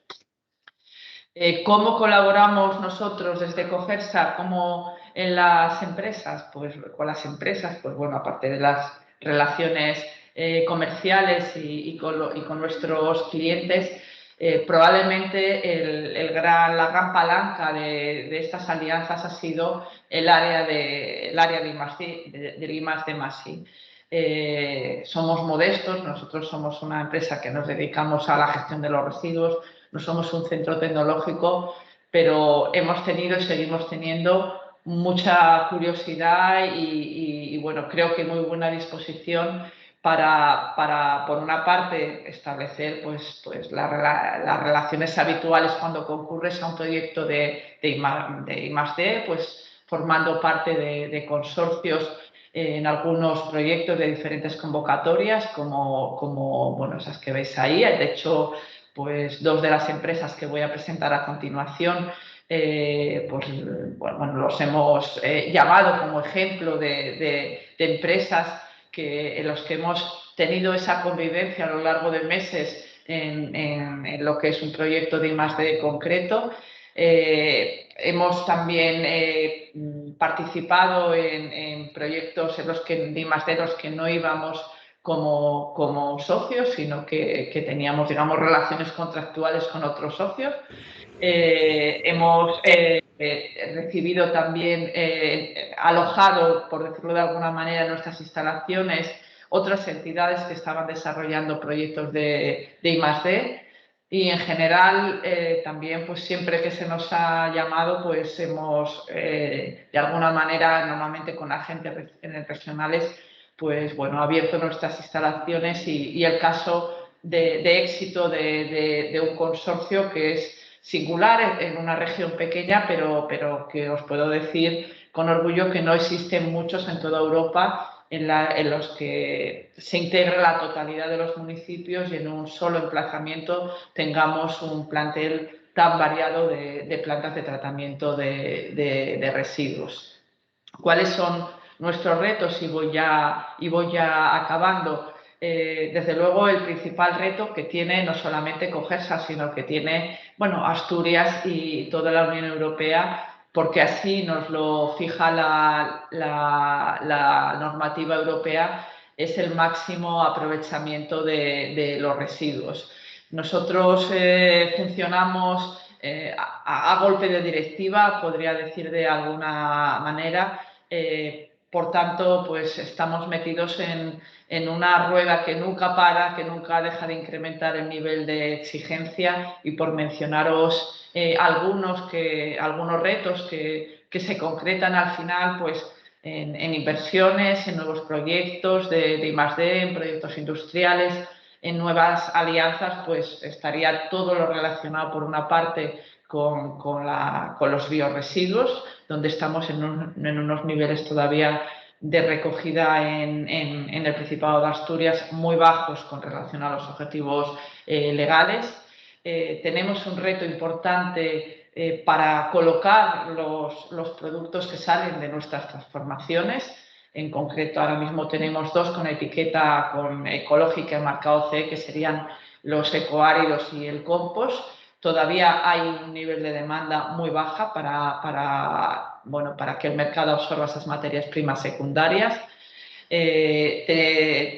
¿Cómo colaboramos nosotros desde Cogersa? ¿Cómo en las empresas? Pues con las empresas, aparte de las relaciones comerciales y con nuestros clientes, probablemente la gran palanca de estas alianzas ha sido el área del I+D+I. Somos modestos, nosotros somos una empresa que nos dedicamos a la gestión de los residuos, no somos un centro tecnológico, pero hemos tenido y seguimos teniendo mucha curiosidad y creo que muy buena disposición para por una parte, establecer las relaciones habituales cuando concurres a un proyecto de I+D, formando parte de consorcios en algunos proyectos de diferentes convocatorias, como esas que veis ahí. De hecho, 2 de las empresas que voy a presentar a continuación, los hemos llamado como ejemplo de empresas en los que hemos tenido esa convivencia a lo largo de meses en lo que es un proyecto de I+D concreto. Hemos también participado en proyectos en los que de I+D los que no íbamos como socios, sino que teníamos, relaciones contractuales con otros socios. Hemos recibido también, alojado, por decirlo de alguna manera, en nuestras instalaciones otras entidades que estaban desarrollando proyectos de I+D. Y en general también pues siempre que se nos ha llamado pues hemos de alguna manera, normalmente con agentes regionales, pues bueno, abierto nuestras instalaciones y el caso de éxito de un consorcio que es singular en una región pequeña, pero que os puedo decir con orgullo que no existen muchos en toda Europa en los que se integre la totalidad de los municipios y en un solo emplazamiento tengamos un plantel tan variado de plantas de tratamiento de residuos. ¿Cuáles son nuestros retos? Y voy ya acabando. Desde luego, el principal reto que tiene no solamente Cogersa, sino que tiene, bueno, Asturias y toda la Unión Europea, porque así nos lo fija la normativa europea, es el máximo aprovechamiento de los residuos. Nosotros funcionamos a golpe de directiva, podría decir de alguna manera. Por tanto, pues estamos metidos en una rueda que nunca para, que nunca deja de incrementar el nivel de exigencia, y por mencionaros algunos retos que se concretan al final, pues en inversiones, en nuevos proyectos de I+D, en proyectos industriales, en nuevas alianzas, pues estaría todo lo relacionado por una parte con los biorresiduos, donde estamos en unos niveles todavía de recogida en el Principado de Asturias muy bajos con relación a los objetivos legales. Tenemos un reto importante para colocar los productos que salen de nuestras transformaciones. En concreto, ahora mismo tenemos 2 con etiqueta ecológica en marcado CE, que serían los ecoáridos y el compost. Todavía hay un nivel de demanda muy baja para que el mercado absorba esas materias primas secundarias.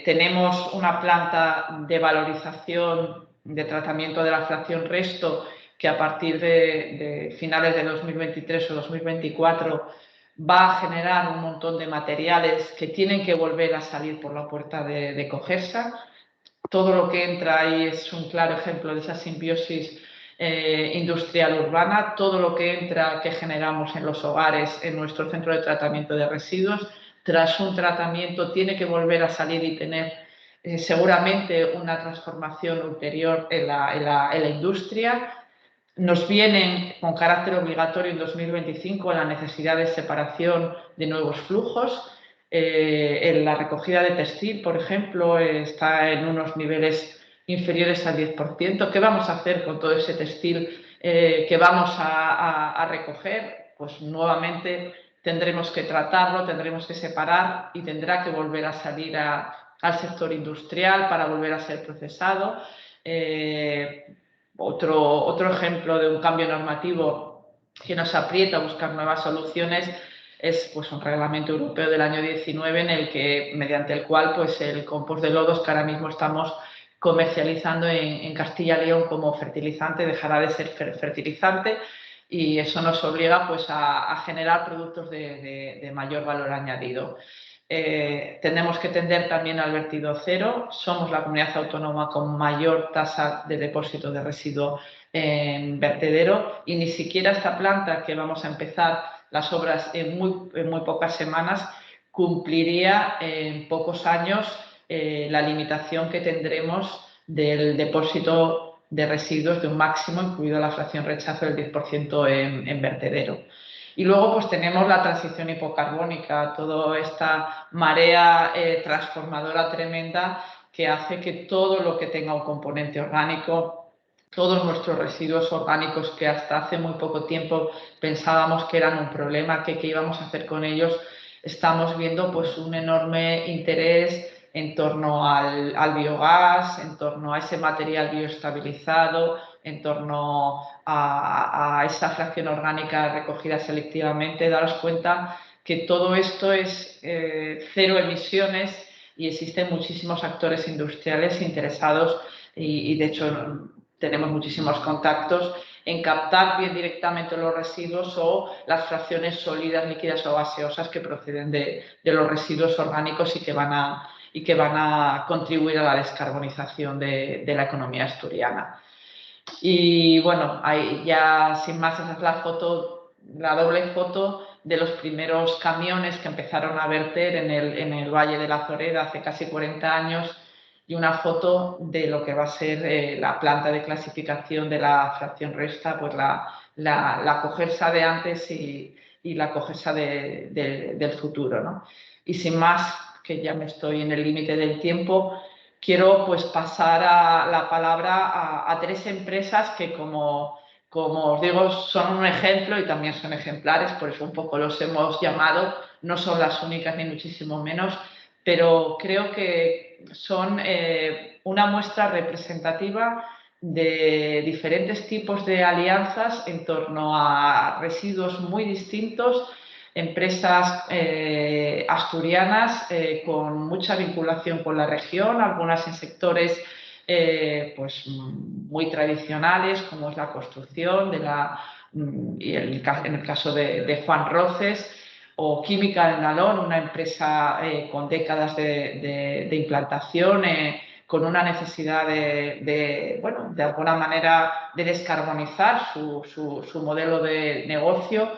Tenemos una planta de valorización, de tratamiento de la fracción resto, que a partir de finales de 2023 o 2024 va a generar un montón de materiales que tienen que volver a salir por la puerta de Cogersa. Todo lo que entra ahí es un claro ejemplo de esa simbiosis industrial urbana. Todo lo que entra, que generamos en los hogares, en nuestro centro de tratamiento de residuos, tras un tratamiento tiene que volver a salir y tener seguramente una transformación ulterior en la industria. Nos vienen con carácter obligatorio en 2025 la necesidad de separación de nuevos flujos. En la recogida de textil, por ejemplo, está en unos niveles inferiores al 10%. ¿Qué vamos a hacer con todo ese textil que vamos a recoger? Pues nuevamente tendremos que tratarlo, tendremos que separar y tendrá que volver a salir al sector industrial para volver a ser procesado. Otro ejemplo de un cambio normativo que nos aprieta a buscar nuevas soluciones es pues, un reglamento europeo del año 19 mediante el cual pues, el compost de lodos que ahora mismo estamos comercializando en Castilla y León como fertilizante dejará de ser fertilizante, y eso nos obliga pues, a generar productos de mayor valor añadido. Tenemos que tender también al vertido cero. Somos la comunidad autónoma con mayor tasa de depósito de residuo en vertedero, y ni siquiera esta planta, que vamos a empezar las obras en muy pocas semanas, cumpliría en pocos años la limitación que tendremos del depósito de residuos de un máximo, incluido la fracción rechazo del 10% en vertedero. Y luego pues tenemos la transición hipocarbónica, toda esta marea transformadora tremenda que hace que todo lo que tenga un componente orgánico, todos nuestros residuos orgánicos que hasta hace muy poco tiempo pensábamos que eran un problema, que qué íbamos a hacer con ellos, estamos viendo pues un enorme interés en torno al biogás, en torno a ese material bioestabilizado, en torno a esa fracción orgánica recogida selectivamente. Daros cuenta que todo esto es cero emisiones, y existen muchísimos actores industriales interesados y de hecho tenemos muchísimos contactos en captar bien directamente los residuos o las fracciones sólidas, líquidas o gaseosas que proceden de los residuos orgánicos y que van a contribuir a la descarbonización de la economía asturiana. Y bueno, ahí ya sin más, esa es la foto, la doble foto de los primeros camiones que empezaron a verter en el Valle de la Zoreda hace casi 40 años, y una foto de lo que va a ser la planta de clasificación de la fracción Resta, pues la Cogersa de antes y la Cogersa del futuro, ¿no? Y sin más, que ya me estoy en el límite del tiempo, quiero pues pasar la palabra a tres empresas que, como os digo, son un ejemplo y también son ejemplares, por eso un poco los hemos llamado, no son las únicas ni muchísimo menos, pero creo que son una muestra representativa de diferentes tipos de alianzas en torno a residuos muy distintos, empresas asturianas con mucha vinculación con la región, algunas en sectores pues muy tradicionales, como es la construcción, y en el caso de Juan Roces, o Química del Nalón, una empresa con décadas de implantación, con una necesidad bueno, de alguna manera de descarbonizar su modelo de negocio,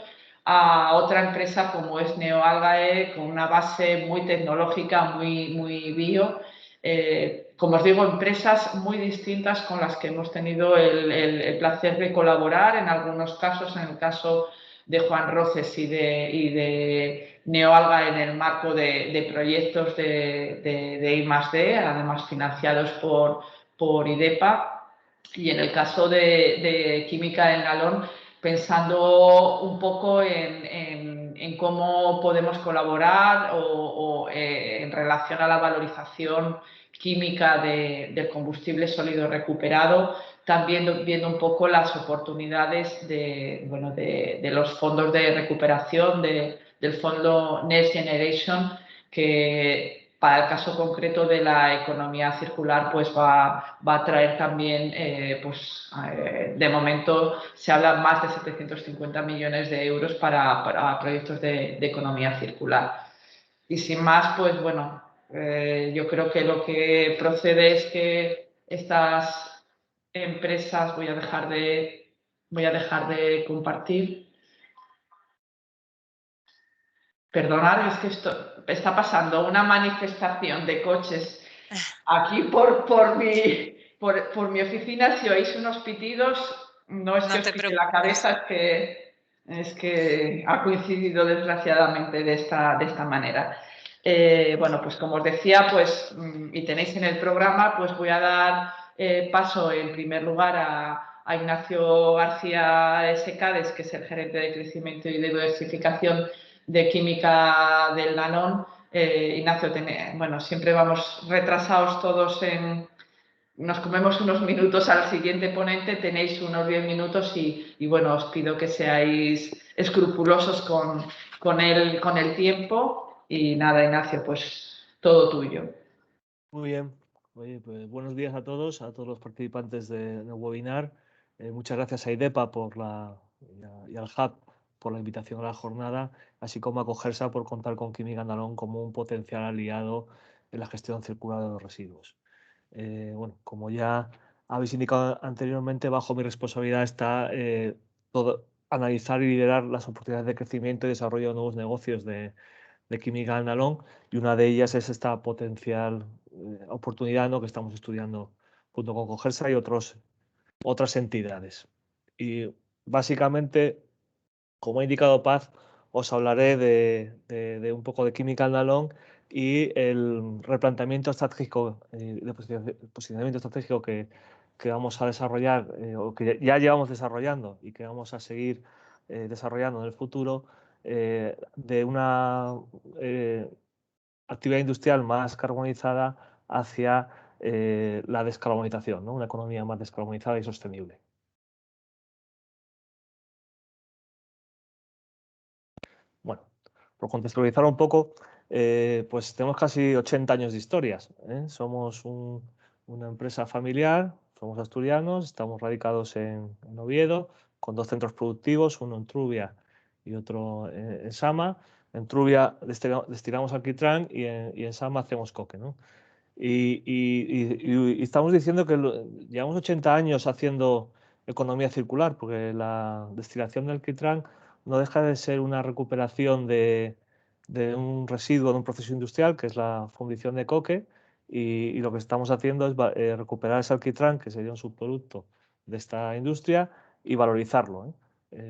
a otra empresa como es Neoalgae, con una base muy tecnológica, muy bio. Como os digo, empresas muy distintas con las que hemos tenido el placer de colaborar, en algunos casos, en el caso de Juan Roces y de Neoalgae, en el marco de proyectos de I+D, además financiados por IDEPA, y en el caso de Química del Nalón, pensando un poco en cómo podemos colaborar o en relación a la valorización química del combustible sólido recuperado, también viendo un poco las oportunidades de los fondos de recuperación, del fondo Next Generation, que para el caso concreto de la economía circular pues va a traer también, de momento se habla más de 750 millones de euros para proyectos de economía circular. Y sin más, pues bueno, yo creo que lo que procede es que estas empresas, voy a dejar de compartir. Perdonad, es que esto está pasando una manifestación de coches aquí por mi oficina. Si oís unos pitidos, no es que os pite la cabeza, es que ha coincidido desgraciadamente de esta manera. Bueno, pues como os decía, pues, y tenéis en el programa, pues voy a dar paso en primer lugar a Ignacio García Secades, que es el gerente de crecimiento y diversificación de Química del Nalón. Ignacio, bueno, siempre vamos retrasados todos, nos comemos unos minutos al siguiente ponente, tenéis unos 10 minutos y bueno, os pido que seáis escrupulosos con el tiempo. Y nada, Ignacio, pues todo tuyo. Muy bien. Oye, pues buenos días a todos los participantes del webinar. Muchas gracias a IDEPA y al Hub por la invitación a la jornada, así como a Cogersa por contar con Química Nalón como un potencial aliado en la gestión circular de los residuos. Bueno, como ya habéis indicado anteriormente, bajo mi responsabilidad está analizar y liderar las oportunidades de crecimiento y desarrollo de nuevos negocios de Química del Nalón, y una de ellas es esta potencial oportunidad, ¿no?, que estamos estudiando junto con Cogersa y otras entidades. Y básicamente, como ha indicado Paz, os hablaré de un poco de Química del Nalón y el replanteamiento estratégico, de posicionamiento estratégico que vamos a desarrollar, o que ya llevamos desarrollando y que vamos a seguir desarrollando en el futuro, de una actividad industrial más carbonizada hacia la descarbonización, ¿no?, una economía más descarbonizada y sostenible. Bueno, por contextualizar un poco, pues tenemos casi 80 años de historias, ¿eh? Somos una empresa familiar, somos asturianos, estamos radicados en Oviedo, con 2 centros productivos, uno en Trubia y otro en Sama. En Trubia destilamos alquitrán y en Sama hacemos coque, ¿no? Y estamos diciendo que llevamos 80 años haciendo economía circular, porque la destilación de alquitrán no deja de ser una recuperación de un residuo de un proceso industrial, que es la fundición de coque, y lo que estamos haciendo es recuperar ese alquitrán, que sería un subproducto de esta industria, y valorizarlo,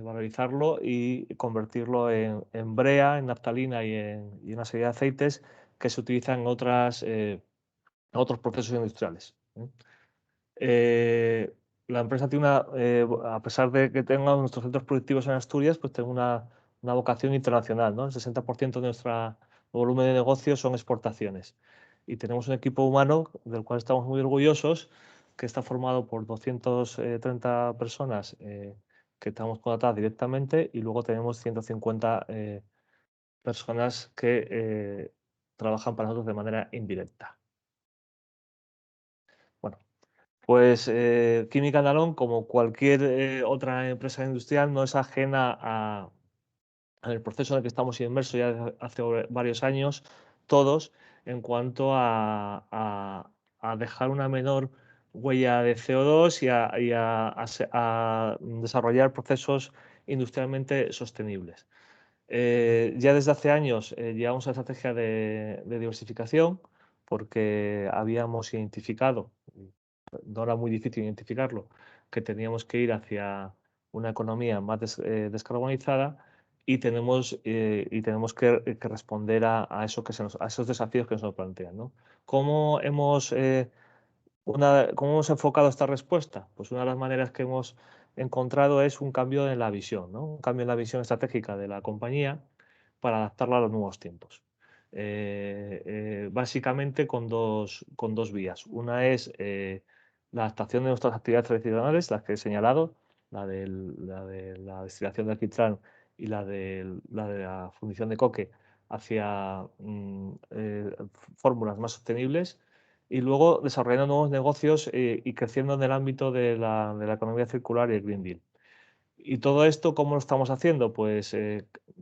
valorizarlo y convertirlo en brea, en naftalina y en una serie de aceites que se utilizan en otros procesos industriales. La empresa tiene a pesar de que tenga nuestros centros productivos en Asturias, pues tengo una vocación internacional, ¿no? El 60% de nuestro volumen de negocios son exportaciones. Y tenemos un equipo humano del cual estamos muy orgullosos, que está formado por 230 personas que estamos contratadas directamente, y luego tenemos 150 personas que trabajan para nosotros de manera indirecta. Bueno, pues Química Andalón, como cualquier otra empresa industrial, no es ajena al proceso en el que estamos inmersos ya desde hace varios años, todos, en cuanto a dejar una menor huella de CO2 y a desarrollar procesos industrialmente sostenibles. Ya desde hace años llevamos una estrategia de diversificación, porque habíamos identificado, no era muy difícil identificarlo, que teníamos que ir hacia una economía más descarbonizada, y tenemos que responder a esos desafíos que se nos plantean, ¿no? ¿Cómo hemos enfocado esta respuesta? Pues una de las maneras que hemos encontrado es un cambio en la visión, ¿no? Un cambio en la visión estratégica de la compañía para adaptarla a los nuevos tiempos. Básicamente con dos vías. Una es la adaptación de nuestras actividades tradicionales, las que he señalado, la de la destilación de alquitrán y la de la fundición de coque, hacia fórmulas más sostenibles, y luego desarrollando nuevos negocios y creciendo en el ámbito de la economía circular y el Green Deal. ¿Y todo esto cómo lo estamos haciendo? Pues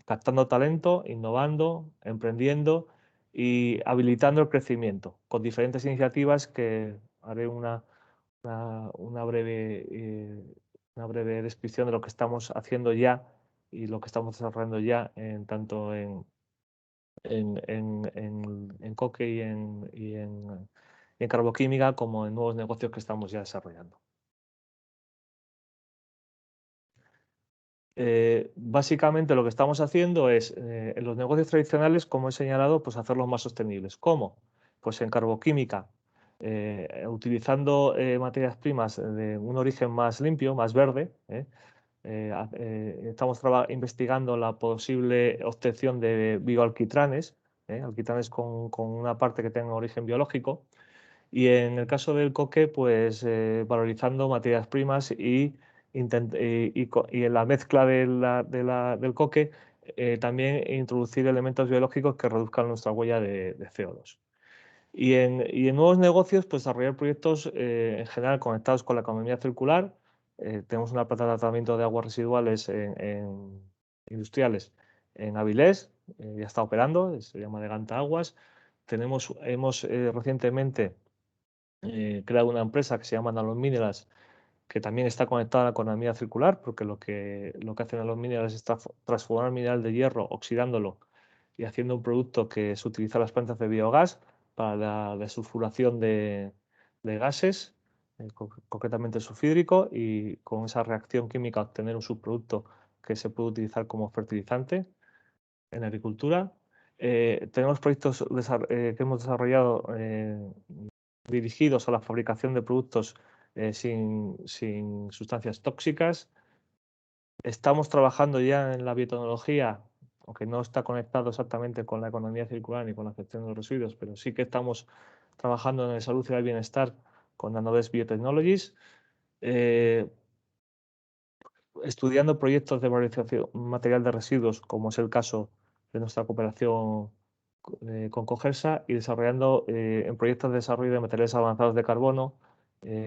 captando talento, innovando, emprendiendo y habilitando el crecimiento con diferentes iniciativas que haré una breve descripción de lo que estamos haciendo ya y lo que estamos desarrollando ya tanto en coque y en carboquímica, como en nuevos negocios que estamos ya desarrollando. Básicamente lo que estamos haciendo es, en los negocios tradicionales, como he señalado, pues hacerlos más sostenibles. ¿Cómo? Pues en carboquímica, utilizando materias primas de un origen más limpio, más verde. Estamos investigando la posible obtención de bioalquitranes, alquitranes con una parte que tenga origen biológico. Y en el caso del coque, pues valorizando materias primas y en la mezcla del coque también introducir elementos biológicos que reduzcan nuestra huella de CO2. Y en nuevos negocios, pues desarrollar proyectos en general conectados con la economía circular. Tenemos una planta de tratamiento de aguas residuales industriales en Avilés, ya está operando, se llama Deganta Aguas. Hemos recientemente creado una empresa que se llama Andalón Minerals, que también está conectada a la economía circular, porque lo que hacen Andalón Minerals es transformar el mineral de hierro, oxidándolo y haciendo un producto que se utiliza en las plantas de biogás para la desulfuración de gases, concretamente sulfídrico, y con esa reacción química obtener un subproducto que se puede utilizar como fertilizante en agricultura. Tenemos proyectos que hemos desarrollado dirigidos a la fabricación de productos sin sustancias tóxicas. Estamos trabajando ya en la biotecnología, aunque no está conectado exactamente con la economía circular ni con la gestión de los residuos, pero sí que estamos trabajando en la salud y el bienestar con Nanobest Biotechnologies, estudiando proyectos de valorización material de residuos, como es el caso de nuestra cooperación con Cogersa, y desarrollando en proyectos de desarrollo de materiales avanzados de carbono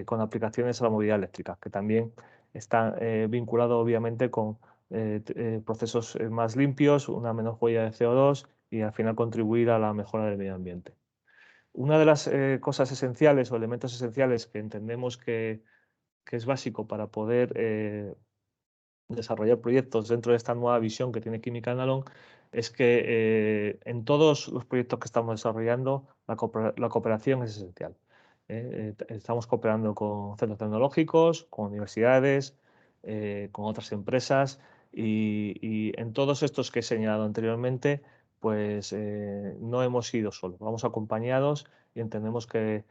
con aplicaciones a la movilidad eléctrica, que también están vinculados obviamente con procesos más limpios, una menor huella de CO2 y al final contribuir a la mejora del medio ambiente. Una de las cosas esenciales o elementos esenciales que entendemos que que es básico para poder desarrollar proyectos dentro de esta nueva visión que tiene Química Nalón, es que en todos los proyectos que estamos desarrollando la cooperación es esencial. Estamos cooperando con centros tecnológicos, con universidades, con otras empresas y en todos estos que he señalado anteriormente, pues no hemos ido solos, vamos acompañados y entendemos que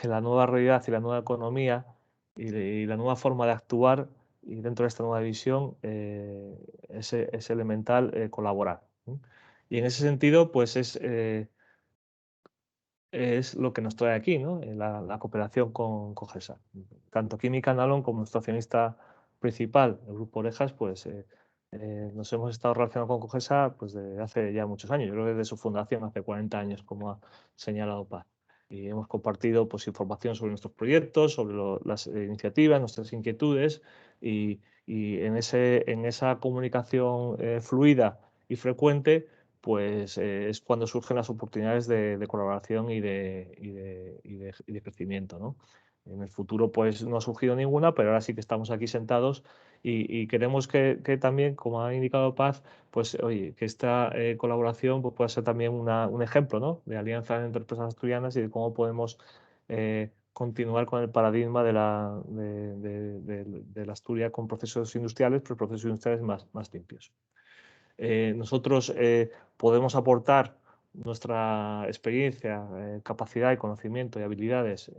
la nueva realidad y la nueva economía y la nueva forma de actuar y dentro de esta nueva visión es elemental colaborar. Y en ese sentido, pues es lo que nos trae aquí, ¿no? La cooperación con GESA. Tanto Química Nalón como nuestro accionista principal, el Grupo Orejas, pues nos hemos estado relacionando con Cogesa pues, desde hace ya muchos años. Yo creo que desde su fundación, hace 40 años, como ha señalado Paz. Y hemos compartido pues, información sobre nuestros proyectos, sobre las iniciativas, nuestras inquietudes y en esa comunicación fluida y frecuente pues es cuando surgen las oportunidades de colaboración y de crecimiento, ¿no? En el futuro pues no ha surgido ninguna, pero ahora sí que estamos aquí sentados y queremos que también, como ha indicado Paz, pues oye, que esta colaboración pues, pueda ser también un ejemplo, ¿no? De alianza entre empresas asturianas y de cómo podemos continuar con el paradigma de la Asturias con procesos industriales, pero procesos industriales más limpios. Nosotros podemos aportar nuestra experiencia, capacidad y conocimiento y habilidades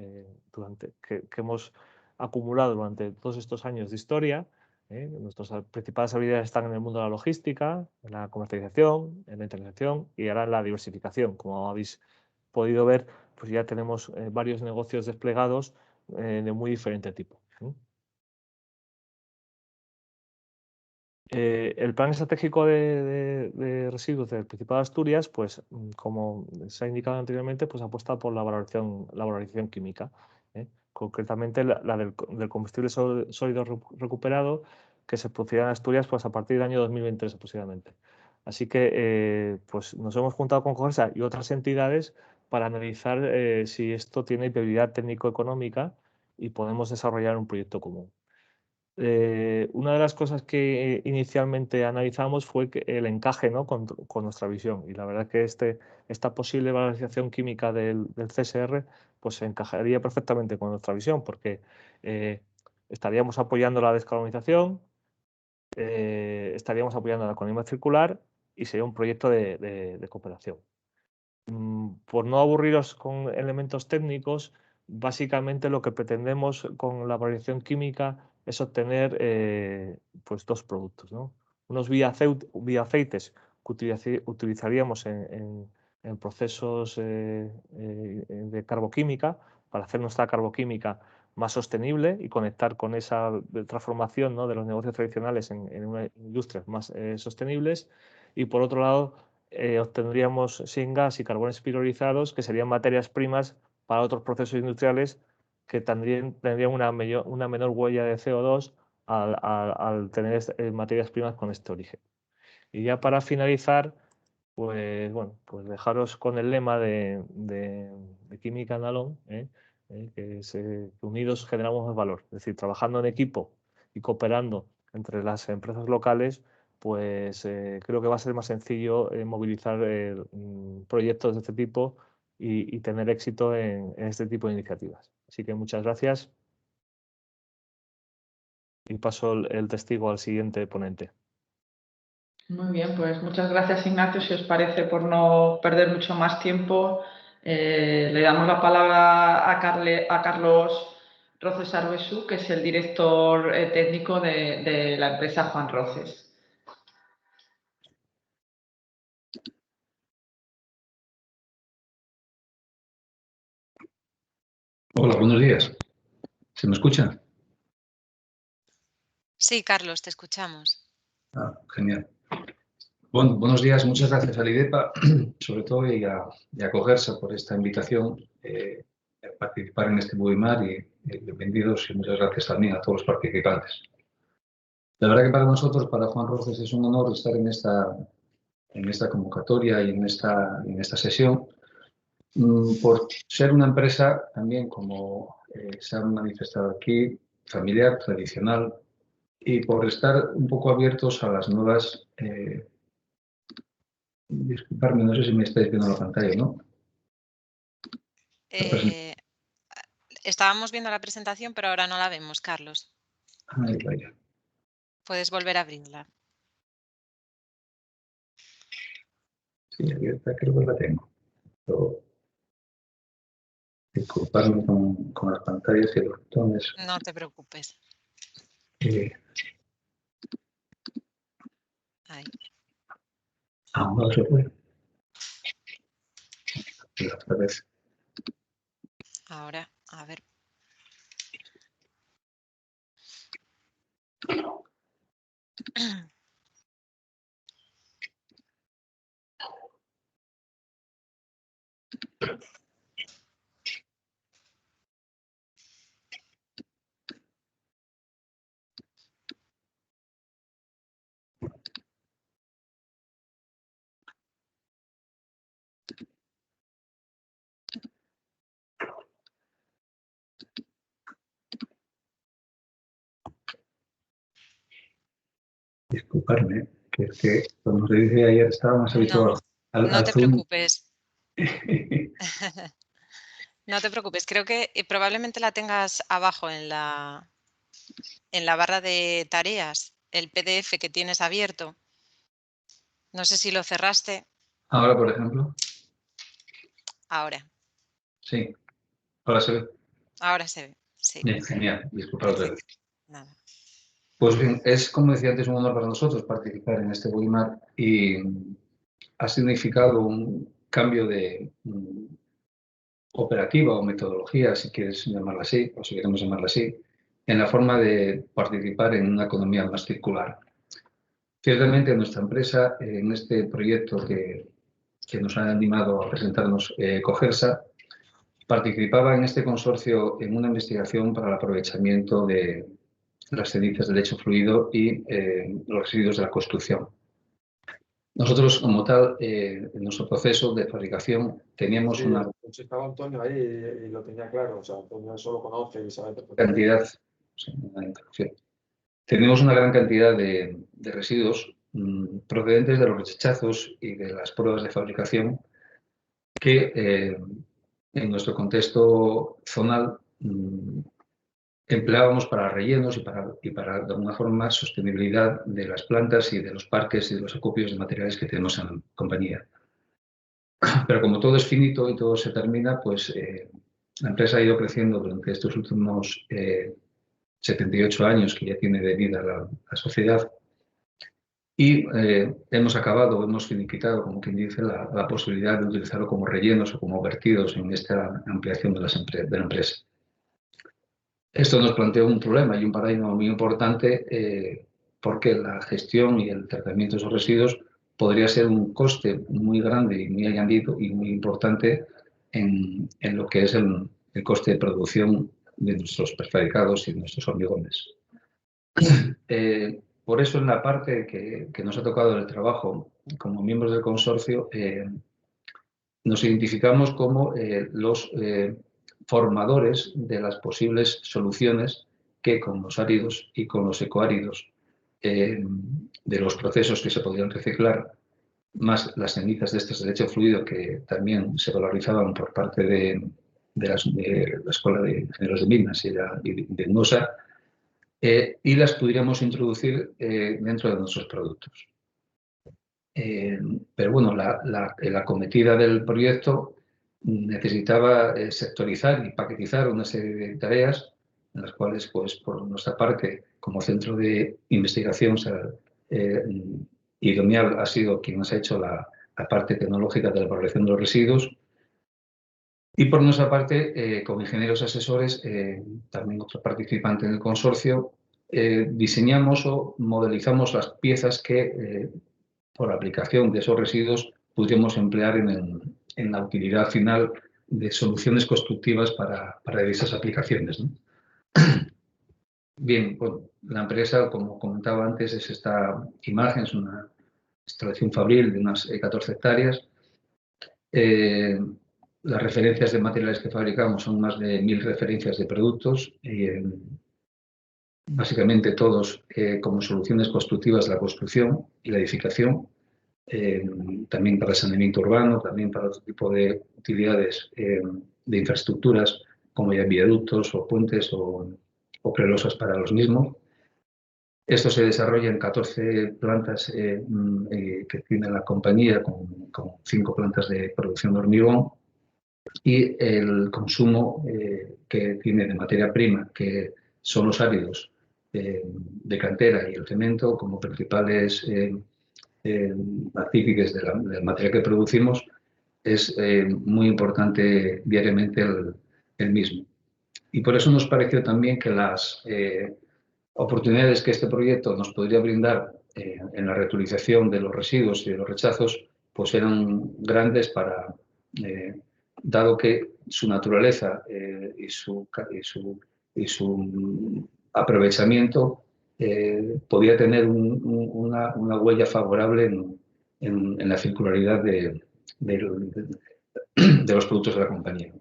que hemos acumulado durante todos estos años de historia. Nuestras principales habilidades están en el mundo de la logística, en la comercialización, en la internalización y ahora en la diversificación. Como habéis podido ver, pues ya tenemos varios negocios desplegados de muy diferente tipo. El plan estratégico de residuos del Principado de Asturias, pues como se ha indicado anteriormente, pues apuesta por la valorización química, concretamente la del combustible sólido recuperado que se producirá en Asturias pues a partir del año 2023 aproximadamente. Así que pues nos hemos juntado con Cogesa y otras entidades para analizar si esto tiene viabilidad técnico-económica y podemos desarrollar un proyecto común. Una de las cosas que inicialmente analizamos fue el encaje, ¿no? con nuestra visión y la verdad que esta posible valorización química del CSR pues se encajaría perfectamente con nuestra visión porque estaríamos apoyando la descarbonización, estaríamos apoyando la economía circular y sería un proyecto de cooperación. Por no aburriros con elementos técnicos, básicamente lo que pretendemos con la valorización química es obtener pues dos productos, ¿no? Unos bioaceites que utilizaríamos en procesos de carboquímica para hacer nuestra carboquímica más sostenible y conectar con esa transformación, ¿no? de los negocios tradicionales en unas industrias más sostenibles. Y por otro lado, obtendríamos syngas y carbones pirolizados, que serían materias primas para otros procesos industriales que tendrían una menor huella de CO2 al tener materias primas con este origen. Y ya para finalizar, pues bueno, pues dejaros con el lema de Química Nalón, que unidos generamos más valor. Es decir, trabajando en equipo y cooperando entre las empresas locales, pues creo que va a ser más sencillo movilizar proyectos de este tipo y tener éxito en este tipo de iniciativas. Así que muchas gracias y paso el testigo al siguiente ponente. Muy bien, pues muchas gracias, Ignacio. Si os parece, por no perder mucho más tiempo, le damos la palabra a Carlos Roces Arbesú, que es el director técnico de la empresa Juan Roces. Hola, buenos días. ¿Se me escucha? Sí, Carlos, te escuchamos. Genial. Bueno, buenos días. Muchas gracias a IDEPA, sobre todo, y a Cogesa por esta invitación a participar en este webinar y bienvenidos y muchas gracias también a todos los participantes. La verdad que para nosotros, para Juan Roces, es un honor estar en esta convocatoria y en esta sesión, por ser una empresa también, como se ha manifestado aquí, familiar, tradicional, y por estar un poco abiertos a las nuevas... disculparme, no sé si me estáis viendo la pantalla, ¿no? Estábamos viendo la presentación, pero ahora no la vemos, Carlos. Ahí vaya. Puedes volver a abrirla. Sí, abierta creo que la tengo. Pero disculparme con las pantallas y los botones. No te preocupes. Ahí. Aún no se puede. Y otra vez. Ahora, a ver. Disculparme, que es que, como os dije ayer, estaba más habituado No al te Zoom. preocupes. No te preocupes, creo que probablemente la tengas abajo en la barra de tareas, el PDF que tienes abierto. No sé si lo cerraste. Ahora, por ejemplo. Ahora. Sí, ahora se ve. Ahora se ve, sí. Bien, genial, disculpad otra vez. Nada. Pues bien, es, como decía antes, un honor para nosotros participar en este webinar y ha significado un cambio de operativa o metodología, si quieres llamarla así, o si queremos llamarla así, en la forma de participar en una economía más circular. Ciertamente, nuestra empresa, en este proyecto que nos ha animado a presentarnos Cogersa, participaba en este consorcio en una investigación para el aprovechamiento de las cenizas del lecho fluido y los residuos de la construcción. Nosotros, como tal, en nuestro proceso de fabricación teníamos una estaba Antonio ahí y lo tenía claro, o sea, Antonio eso lo conoce y sabe cantidad, tenemos una gran cantidad de residuos procedentes de los rechazos y de las pruebas de fabricación que en nuestro contexto zonal empleábamos para rellenos y para, de alguna forma, sostenibilidad de las plantas y de los parques y de los acopios de materiales que tenemos en la compañía. Pero como todo es finito y todo se termina, pues la empresa ha ido creciendo durante estos últimos 78 años que ya tiene de vida la sociedad y hemos finiquitado, como quien dice, la posibilidad de utilizarlo como rellenos o como vertidos en esta ampliación de la empresa. Esto nos plantea un problema y un paradigma muy importante porque la gestión y el tratamiento de esos residuos podría ser un coste muy grande y muy añadido y muy importante en lo que es el coste de producción de nuestros prefabricados y de nuestros hormigones. Por eso, en la parte que nos ha tocado del trabajo como miembros del consorcio, nos identificamos como los formadores de las posibles soluciones que con los áridos y con los ecoáridos de los procesos que se podrían reciclar, más las cenizas de estos de lecho fluido que también se valorizaban por parte de la Escuela de Ingenieros de Minas y de NUSA, y las pudiéramos introducir dentro de nuestros productos. Pero bueno, la acometida del proyecto necesitaba sectorizar y paquetizar una serie de tareas en las cuales, pues, por nuestra parte, como centro de investigación, Idomial ha sido quien nos ha hecho la parte tecnológica de la valoración de los residuos. Y por nuestra parte, como ingenieros asesores, también otro participante en el consorcio, diseñamos o modelizamos las piezas que por aplicación de esos residuos pudiéramos emplear en la utilidad final de soluciones constructivas para esas aplicaciones, ¿no? Bien, bueno, la empresa, como comentaba antes, es esta imagen, es una instalación fabril de unas 14 hectáreas. Las referencias de materiales que fabricamos son más de 1000 referencias de productos. básicamente todos como soluciones constructivas la construcción y la edificación, también para saneamiento urbano, también para otro tipo de utilidades de infraestructuras, como ya viaductos o puentes o prelosas para los mismos. Esto se desarrolla en 14 plantas que tiene la compañía, con 5 plantas de producción de hormigón, y el consumo que tiene de materia prima, que son los áridos de cantera y el cemento, como principales artífices del material que producimos, es muy importante diariamente el mismo. Y por eso nos pareció también que las oportunidades que este proyecto nos podría brindar en la reutilización de los residuos y de los rechazos, pues eran grandes para, dado que su naturaleza y su aprovechamiento podía tener una huella favorable en la circularidad de los productos de la compañía.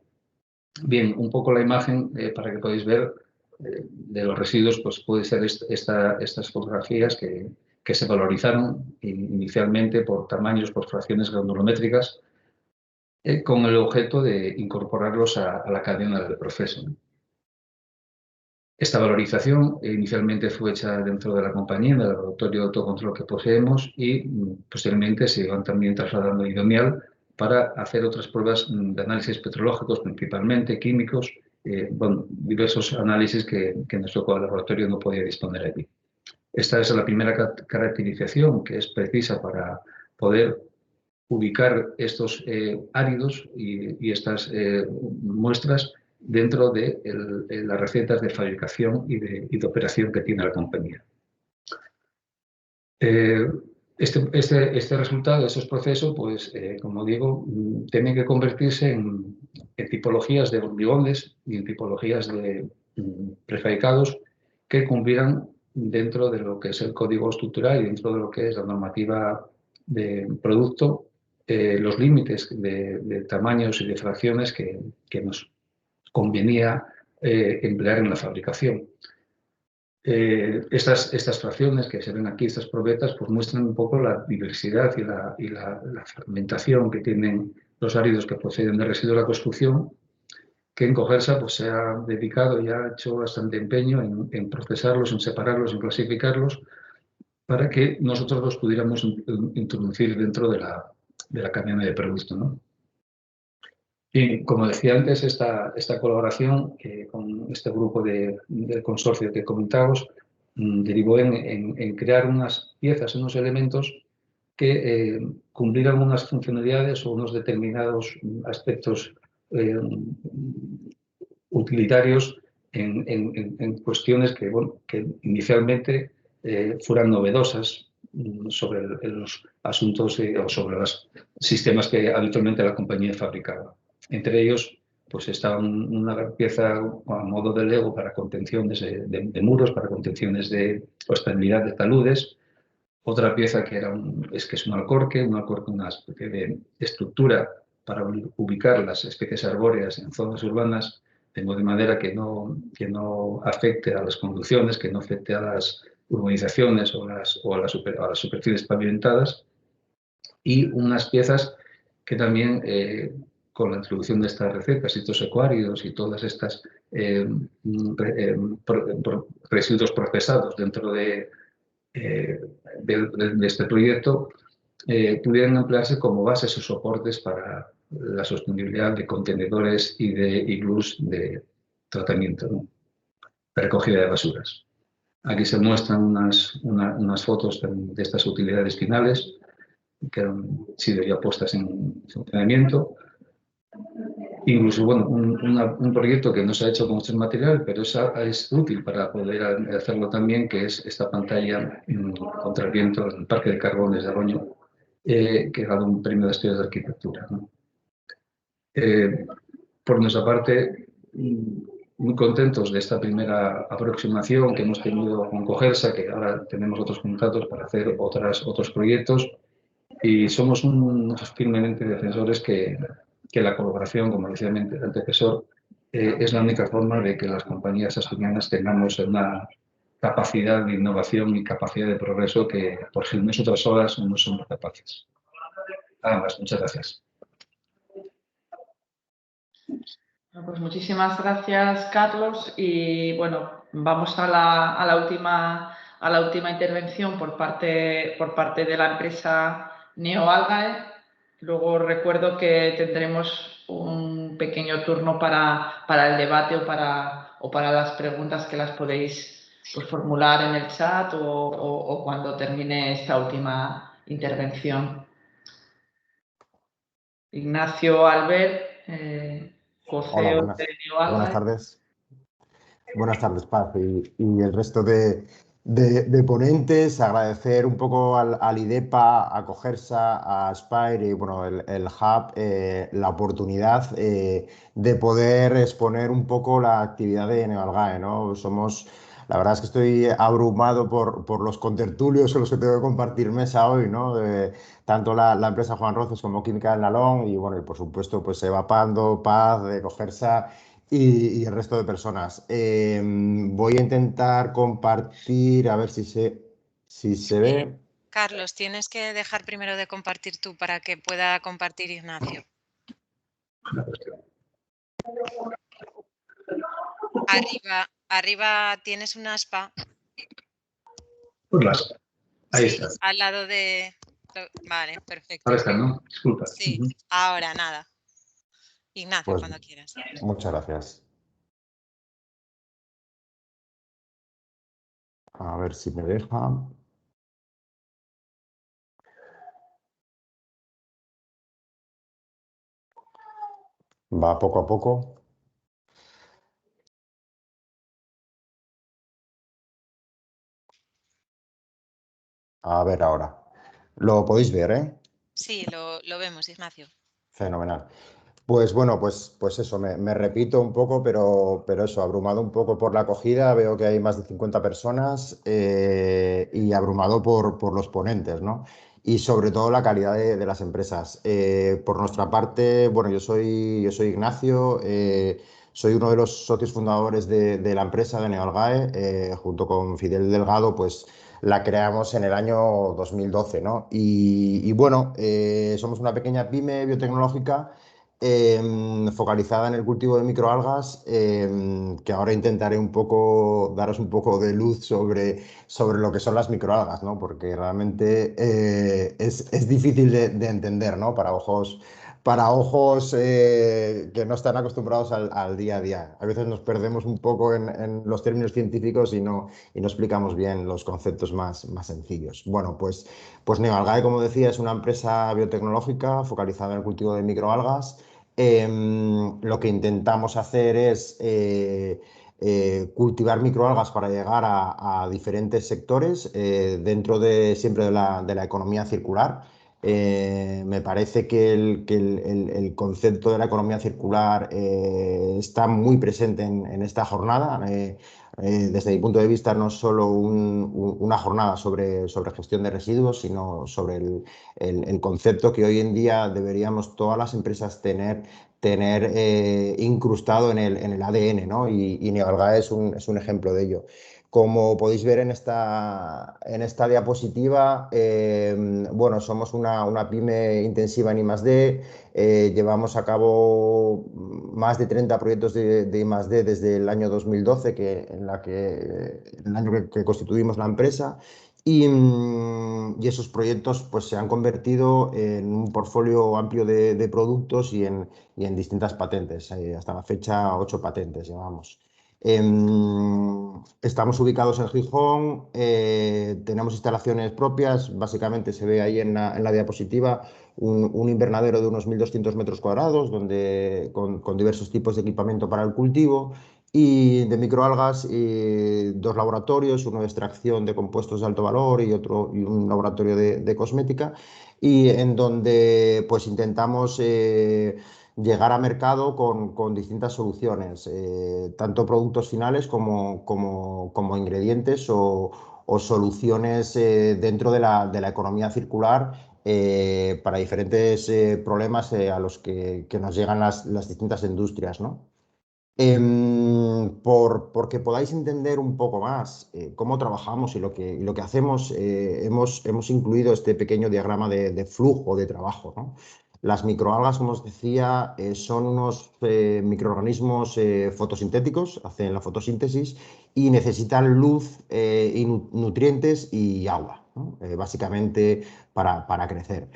Bien, un poco la imagen para que podáis ver de los residuos, pues puede ser estas fotografías que se valorizaron inicialmente por tamaños, por fracciones granulométricas, con el objeto de incorporarlos a la cadena del proceso. Esta valorización inicialmente fue hecha dentro de la compañía, en el laboratorio de autocontrol que poseemos, y posteriormente se iban también trasladando a Idomial para hacer otras pruebas de análisis petrológicos, principalmente químicos, diversos análisis que nuestro laboratorio no podía disponer allí. Esta es la primera caracterización que es precisa para poder ubicar estos áridos y estas muestras dentro de las recetas de fabricación y de operación que tiene la compañía. Este resultado, estos procesos, pues, como digo, tienen que convertirse en tipologías de hormigones y en tipologías de prefabricados que cumplieran dentro de lo que es el código estructural y dentro de lo que es la normativa de producto, los límites de tamaños y de fracciones que nos convenía emplear en la fabricación. Estas fracciones que se ven aquí, estas probetas, pues muestran un poco la diversidad y la fragmentación que tienen los áridos que proceden de residuos de la construcción, que en Cogersa pues, se ha dedicado y ha hecho bastante empeño en procesarlos, en separarlos, en clasificarlos, para que nosotros los pudiéramos introducir dentro de la cadena de producto, ¿no? Y como decía antes, esta colaboración con este grupo del consorcio que comentamos derivó en crear unas piezas, unos elementos que cumplieran unas funcionalidades o unos determinados aspectos utilitarios en cuestiones que inicialmente fueran novedosas sobre los asuntos o sobre los sistemas que habitualmente la compañía fabricaba. Entre ellos, pues estaba una pieza a modo de Lego para contenciones de muros, para contenciones o estabilidad de taludes. Otra pieza que es un alcorque, una especie de estructura para ubicar las especies arbóreas en zonas urbanas, de manera que no afecte a las conducciones, que no afecte a las urbanizaciones o a las superficies pavimentadas. Y unas piezas que también, con la introducción de estas recetas, estos ecoáridos y todas estas residuos procesados dentro de este proyecto, pudieran emplearse como bases o soportes para la sostenibilidad de contenedores y de iglús de tratamiento, ¿no? De recogida de basuras. Aquí se muestran unas fotos de estas utilidades finales que han sido ya puestas en funcionamiento. Incluso, bueno, un proyecto que no se ha hecho con este material, pero es útil para poder hacerlo también, que es esta pantalla contra el viento en el Parque de Carbones de Aloño, que ha dado un premio de estudios de arquitectura, ¿no? Por nuestra parte, muy contentos de esta primera aproximación que hemos tenido con Cogersa, que ahora tenemos otros contactos para hacer otros proyectos, y somos firmemente defensores que la colaboración, como decía el antecesor, es la única forma de que las compañías asturianas tengamos capacidad de innovación y capacidad de progreso que por sí nosotras solas no somos capaces. Nada más, muchas gracias. Pues muchísimas gracias, Carlos. Y bueno, vamos a la última intervención por parte de la empresa NeoAlgae. Luego recuerdo que tendremos un pequeño turno para el debate o para las preguntas que las podéis pues, formular en el chat o cuando termine esta última intervención. Ignacio Albert, Hola, co-CEO de NeoAlgae. buenas tardes. Buenas tardes, Paz, y el resto de ponentes. Agradecer un poco al IDEPA, a Cogersa, a Aspire y bueno, el Hub, la oportunidad de poder exponer un poco la actividad de NeoAlgae, ¿no? La verdad es que estoy abrumado por los contertulios con los que tengo que compartir mesa hoy, ¿no? Tanto la empresa Juan Roces como Química del Nalón y bueno, y por supuesto, pues Eva Pando, Paz, de Cogersa y el resto de personas. Voy a intentar compartir, a ver si se ve. Carlos, tienes que dejar primero de compartir tú para que pueda compartir Ignacio. Arriba tienes una aspa. Pues ahí Sí, está. al lado de... Vale, perfecto. Ahora está, ¿no? Disculpa. Sí, ahora nada. Ignacio, Pues, cuando quieras. muchas gracias. A ver si me deja. Va poco a poco. A ver ahora. Lo podéis ver, ¿eh? Sí, lo vemos, Ignacio. Fenomenal. Pues bueno, pues eso, me repito un poco, pero eso, abrumado un poco por la acogida, veo que hay más de 50 personas y abrumado por los ponentes, ¿no? Y sobre todo la calidad de las empresas. Por nuestra parte, bueno, yo soy Ignacio, soy uno de los socios fundadores de la empresa de NeoAlgae, junto con Fidel Delgado, pues la creamos en el año 2012, ¿no? Y bueno, somos una pequeña pyme biotecnológica focalizada en el cultivo de microalgas, que ahora intentaré un poco daros un poco de luz sobre lo que son las microalgas, ¿no? Porque realmente es difícil de entender, ¿no? Para ojos que no están acostumbrados al día a día. A veces nos perdemos un poco en los términos científicos y no explicamos bien los conceptos más sencillos. Bueno, pues NeoAlgae, como decía, es una empresa biotecnológica focalizada en el cultivo de microalgas. Lo que intentamos hacer es cultivar microalgas para llegar a diferentes sectores dentro siempre de la economía circular. Me parece que el concepto de la economía circular está muy presente en esta jornada. Desde mi punto de vista, no es solo una jornada sobre gestión de residuos, sino sobre el concepto que hoy en día deberíamos todas las empresas tener incrustado en el ADN, ¿no? Y NeoAlgae es un ejemplo de ello. Como podéis ver en esta diapositiva, bueno, somos una pyme intensiva en I+D, llevamos a cabo más de 30 proyectos de I+D desde el año 2012, el año que constituimos la empresa, y esos proyectos pues, se han convertido en un portfolio amplio de productos y en distintas patentes. Hasta la fecha, 8 patentes llevamos. Estamos ubicados en Gijón, tenemos instalaciones propias, básicamente se ve ahí en la diapositiva un invernadero de unos 1.200 metros cuadrados con diversos tipos de equipamiento para el cultivo y de microalgas, y 2 laboratorios, uno de extracción de compuestos de alto valor y un laboratorio de cosmética, y en donde pues intentamos llegar a mercado con distintas soluciones, tanto productos finales como ingredientes o soluciones dentro de la economía circular para diferentes problemas a los que nos llegan las distintas industrias, ¿no? Porque podáis entender un poco más cómo trabajamos y lo que hacemos, hemos incluido este pequeño diagrama de flujo de trabajo, ¿no? Las microalgas, como os decía, son unos microorganismos fotosintéticos, hacen la fotosíntesis y necesitan luz y nutrientes y agua, ¿no? Básicamente para crecer.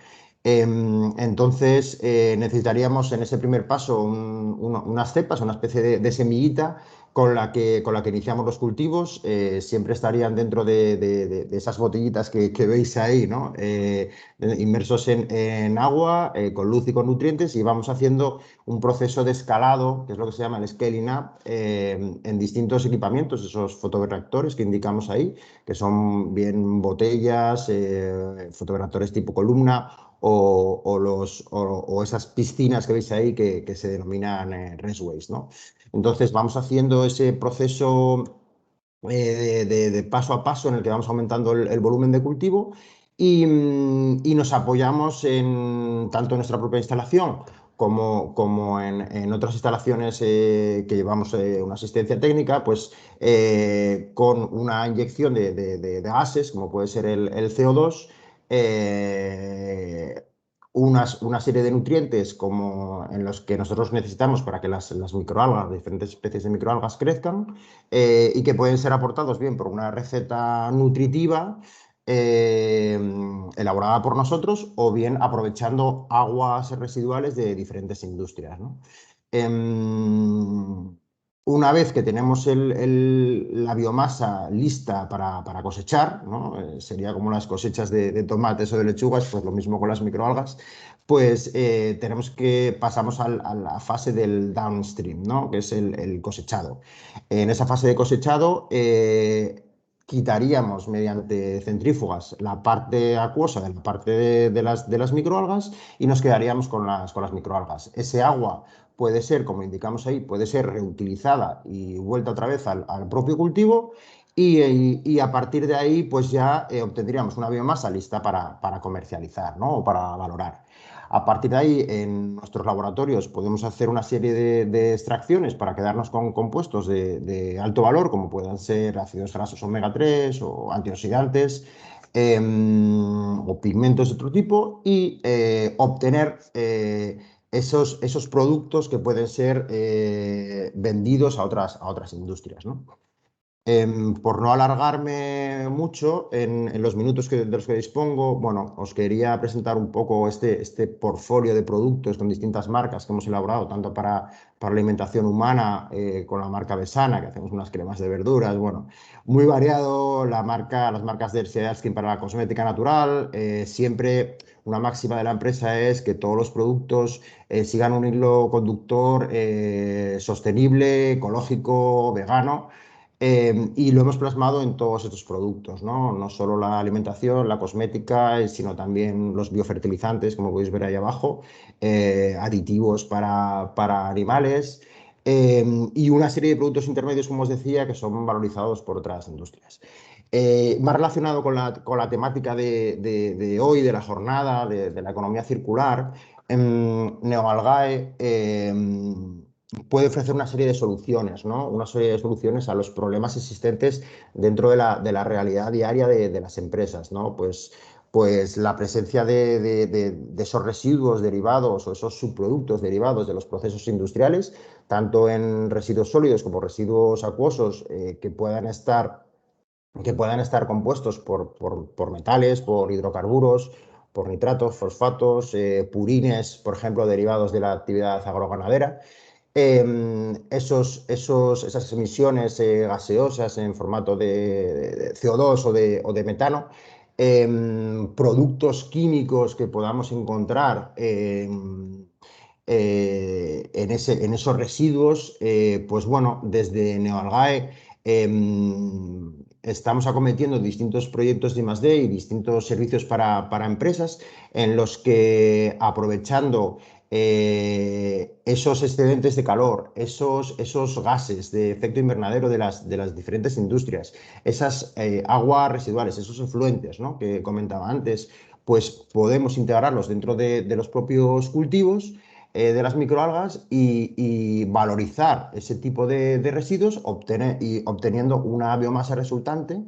Entonces, necesitaríamos en ese primer paso unas cepas, una especie de semillita con la que iniciamos los cultivos. Siempre estarían dentro de esas botellitas que veis ahí, ¿no? Inmersos en agua, con luz y con nutrientes, y vamos haciendo un proceso de escalado, que es lo que se llama el scaling up, en distintos equipamientos, esos fotoreactores que indicamos ahí, que son bien botellas, fotoreactores tipo columna, o esas piscinas que veis ahí que se denominan raceways, ¿no? Entonces vamos haciendo ese proceso de paso a paso en el que vamos aumentando el volumen de cultivo y nos apoyamos tanto en nuestra propia instalación como en otras instalaciones que llevamos una asistencia técnica, pues con una inyección de gases, como puede ser el CO2, una serie de nutrientes en los que nosotros necesitamos para que las microalgas, diferentes especies de microalgas crezcan, y que pueden ser aportados bien por una receta nutritiva elaborada por nosotros, o bien aprovechando aguas residuales de diferentes industrias, ¿no? Una vez que tenemos la biomasa lista para cosechar, ¿no? Sería como las cosechas de tomates o de lechugas, pues lo mismo con las microalgas, pues pasamos a la fase del downstream, ¿no? Que es el cosechado. En esa fase de cosechado quitaríamos mediante centrífugas la parte acuosa de la parte de las microalgas y nos quedaríamos con las microalgas. Ese agua puede ser, como indicamos ahí, puede ser reutilizada y vuelta otra vez al propio cultivo, y a partir de ahí pues ya obtendríamos una biomasa lista para comercializar, ¿no? O para valorar. A partir de ahí, en nuestros laboratorios podemos hacer una serie de extracciones para quedarnos con compuestos de alto valor, como puedan ser ácidos grasos omega 3 o antioxidantes, o pigmentos de otro tipo, y obtener esos productos que pueden ser vendidos a otras industrias, ¿no? Por no alargarme mucho en los minutos de los que dispongo, bueno, os quería presentar un poco este portfolio de productos con distintas marcas que hemos elaborado, tanto para alimentación humana, con la marca Besana, que hacemos unas cremas de verduras, bueno, muy variado, las marcas de Skin para la cosmética natural. Siempre una máxima de la empresa es que todos los productos sigan un hilo conductor sostenible, ecológico, vegano. Y lo hemos plasmado en todos estos productos, ¿no? No solo la alimentación, la cosmética, sino también los biofertilizantes, como podéis ver ahí abajo, aditivos para animales, y una serie de productos intermedios, como os decía, que son valorizados por otras industrias. Más relacionado con la temática de hoy, de la jornada, de la economía circular, Neoalgae puede ofrecer una serie de soluciones, ¿no? Una serie de soluciones a los problemas existentes dentro de la realidad diaria de las empresas, ¿no? Pues la presencia de esos residuos derivados o esos subproductos derivados de los procesos industriales, tanto en residuos sólidos como residuos acuosos, que puedan estar compuestos por metales, por hidrocarburos, por nitratos, fosfatos, purines, por ejemplo, derivados de la actividad agroganadera. Esas emisiones gaseosas en formato de CO2 o de metano, productos químicos que podamos encontrar en esos residuos, pues bueno, desde Neoalgae estamos acometiendo distintos proyectos de I+D y distintos servicios para empresas, en los que, aprovechando esos excedentes de calor, esos gases de efecto invernadero de las diferentes industrias, esas aguas residuales, esos efluentes, ¿no?, que comentaba antes, pues podemos integrarlos dentro de los propios cultivos, de las microalgas y valorizar ese tipo de residuos obteniendo una biomasa resultante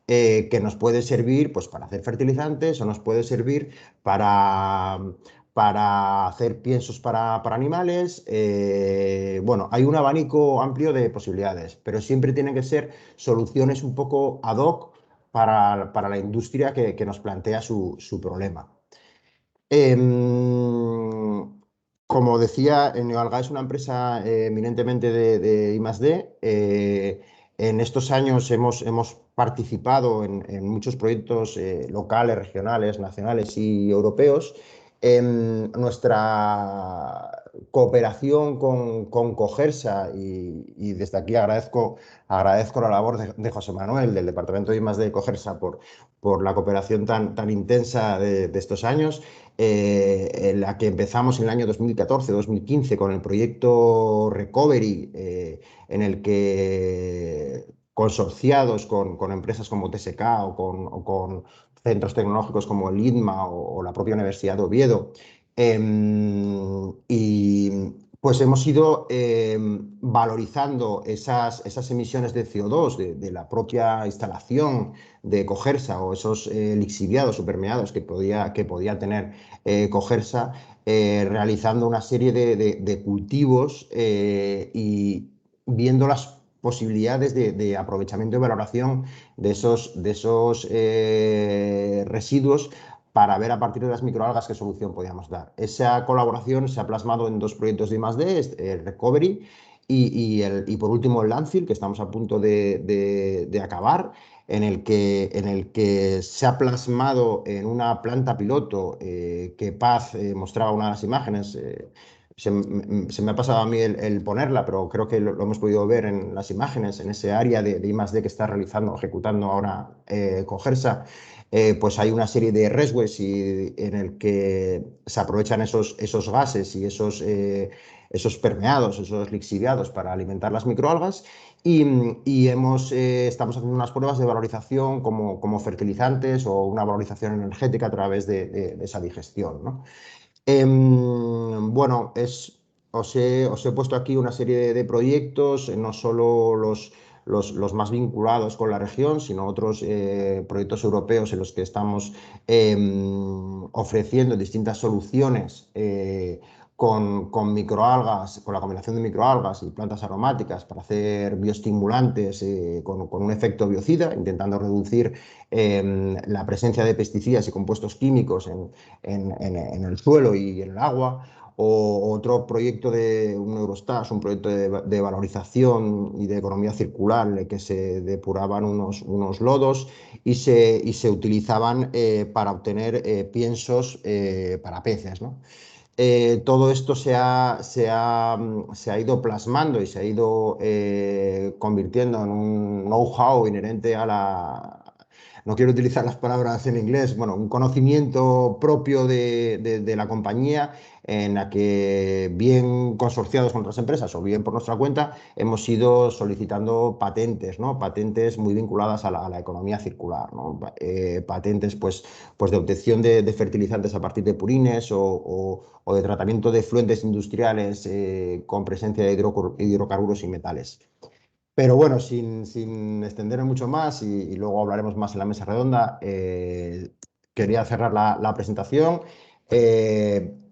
que nos puede servir pues, para hacer fertilizantes o nos puede servir para hacer piensos para animales. Bueno, hay un abanico amplio de posibilidades, pero siempre tienen que ser soluciones un poco ad hoc para la industria que nos plantea su problema. Como decía, Neoalga es una empresa eminentemente de I+D. En estos años hemos participado en muchos proyectos locales, regionales, nacionales y europeos. Nuestra cooperación con Cogersa y desde aquí agradezco la labor de José Manuel del Departamento de I+D de Cogersa por la cooperación tan intensa de estos años. En la que empezamos en el año 2014-2015 con el proyecto Recovery, en el que consorciados con empresas como TSK o con centros tecnológicos como el IDMA o la propia Universidad de Oviedo, y pues hemos ido valorizando esas emisiones de CO2 de la propia instalación de Cogersa o esos lixiviados o permeados que podía tener Cogersa, realizando una serie de cultivos y viendo las posibilidades de aprovechamiento y valoración de esos residuos para ver a partir de las microalgas qué solución podíamos dar. Esa colaboración se ha plasmado en 2 proyectos de I+D, el Recovery y por último el Landfill, que estamos a punto de acabar, en el que se ha plasmado en una planta piloto que Paz mostraba una de las imágenes. Se me ha pasado a mí el ponerla, pero creo que lo hemos podido ver en las imágenes, en ese área de I+D que está ejecutando ahora Cogersa. Pues hay una serie de resways en el que se aprovechan esos gases y esos permeados, esos lixiviados para alimentar las microalgas y estamos haciendo unas pruebas de valorización como fertilizantes o una valorización energética a través de esa digestión, ¿no? Bueno, os he puesto aquí una serie de proyectos, no solo los más vinculados con la región, sino otros proyectos europeos en los que estamos ofreciendo distintas soluciones con microalgas, con la combinación de microalgas y plantas aromáticas para hacer bioestimulantes con un efecto biocida, intentando reducir la presencia de pesticidas y compuestos químicos en el suelo y en el agua. O otro proyecto de un Eurostat, un proyecto de valorización y de economía circular en el que se depuraban unos lodos y se utilizaban para obtener piensos para peces, ¿no? Todo esto se ha ido plasmando y se ha ido convirtiendo en un know-how inherente no quiero utilizar las palabras en inglés, bueno, un conocimiento propio de la compañía en la que bien consorciados con otras empresas o bien por nuestra cuenta hemos ido solicitando patentes, ¿no? Patentes muy vinculadas a la economía circular, ¿no? Patentes pues de obtención de fertilizantes a partir de purines o de tratamiento de efluentes industriales con presencia de hidrocarburos y metales. Pero bueno, sin extenderme mucho más y luego hablaremos más en la mesa redonda, quería cerrar la presentación.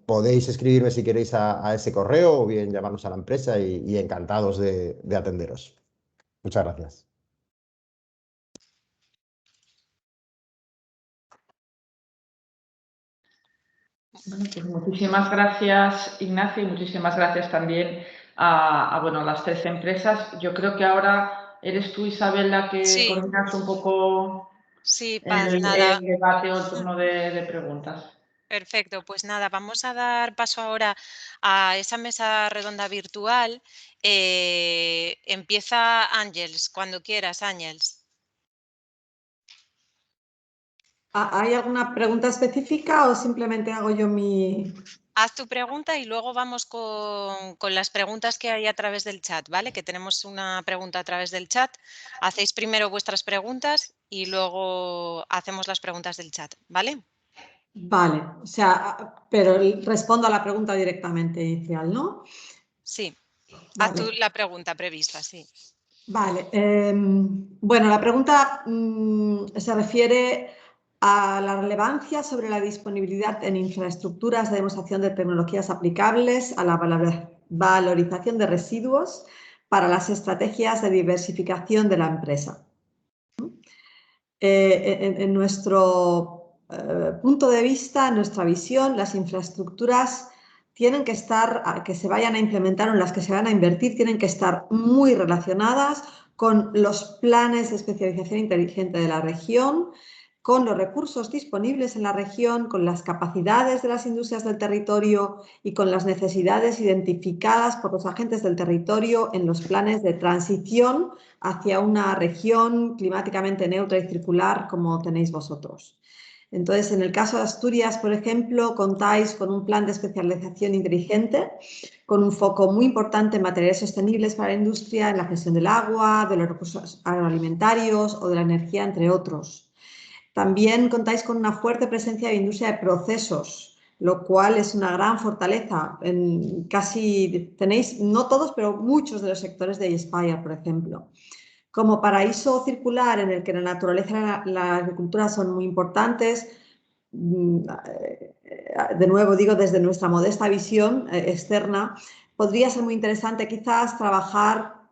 Podéis escribirme si queréis a ese correo o bien llamarnos a la empresa y encantados de atenderos. Muchas gracias. Bueno, pues muchísimas gracias, Ignacio, y muchísimas gracias también a las 3 empresas. Yo creo que ahora eres tú, Isabel, la que coordinas un poco Paz, nada. el debate o el turno de preguntas. Perfecto, pues nada, vamos a dar paso ahora a esa mesa redonda virtual. Empieza Ángels, cuando quieras, Ángels. ¿Hay alguna pregunta específica o simplemente hago yo mi...? Haz tu pregunta y luego vamos con las preguntas que hay a través del chat, ¿vale? Que tenemos una pregunta a través del chat. Hacéis primero vuestras preguntas y luego hacemos las preguntas del chat, ¿vale? Vale, o sea, pero respondo a la pregunta directamente inicial, ¿no? Sí, vale. haz tú la pregunta prevista, sí. Vale, bueno, la pregunta se refiere a la relevancia sobre la disponibilidad en infraestructuras de demostración de tecnologías aplicables a la valorización de residuos para las estrategias de diversificación de la empresa. En nuestro punto de vista, en nuestra visión, las infraestructuras tienen que estar, que se vayan a implementar o en las que se van a invertir, tienen que estar muy relacionadas con los planes de especialización inteligente de la región, con los recursos disponibles en la región, con las capacidades de las industrias del territorio y con las necesidades identificadas por los agentes del territorio en los planes de transición hacia una región climáticamente neutra y circular como tenéis vosotros. Entonces, en el caso de Asturias, por ejemplo, contáis con un plan de especialización inteligente con un foco muy importante en materiales sostenibles para la industria, en la gestión del agua, de los recursos agroalimentarios o de la energía, entre otros. También contáis con una fuerte presencia de industria de procesos, lo cual es una gran fortaleza. Tenéis, no todos, pero muchos de los sectores de Inspire, por ejemplo. Como paraíso circular en el que la naturaleza y la agricultura son muy importantes, de nuevo digo desde nuestra modesta visión externa, podría ser muy interesante quizás trabajar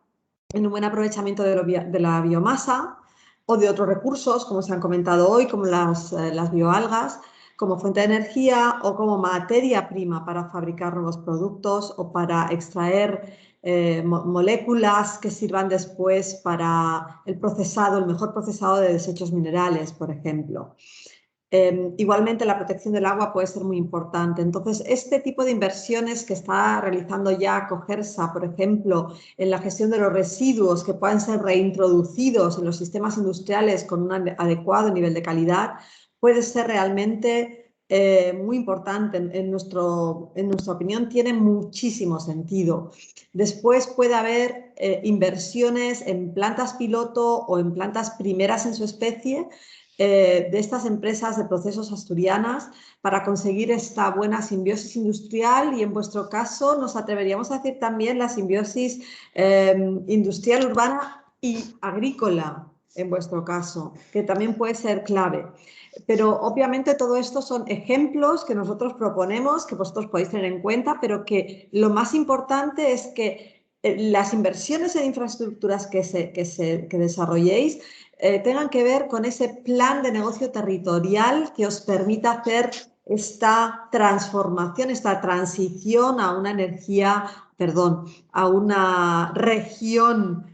en un buen aprovechamiento de la biomasa o de otros recursos, como se han comentado hoy, como las bioalgas, como fuente de energía o como materia prima para fabricar nuevos productos o para extraer moléculas que sirvan después para el mejor procesado de desechos minerales, por ejemplo. Igualmente, la protección del agua puede ser muy importante. Entonces, este tipo de inversiones que está realizando ya Cogersa, por ejemplo, en la gestión de los residuos que puedan ser reintroducidos en los sistemas industriales con un adecuado nivel de calidad, puede ser realmente muy importante. En nuestra opinión, tiene muchísimo sentido. Después puede haber inversiones en plantas piloto o en plantas primeras en su especie de estas empresas de procesos asturianas para conseguir esta buena simbiosis industrial y en vuestro caso nos atreveríamos a decir también la simbiosis industrial, urbana y agrícola en vuestro caso, que también puede ser clave. Pero obviamente todo esto son ejemplos que nosotros proponemos, que vosotros podéis tener en cuenta, pero que lo más importante es que las inversiones en infraestructuras que desarrolléis tengan que ver con ese plan de negocio territorial que os permita hacer esta transformación, esta transición a una a una región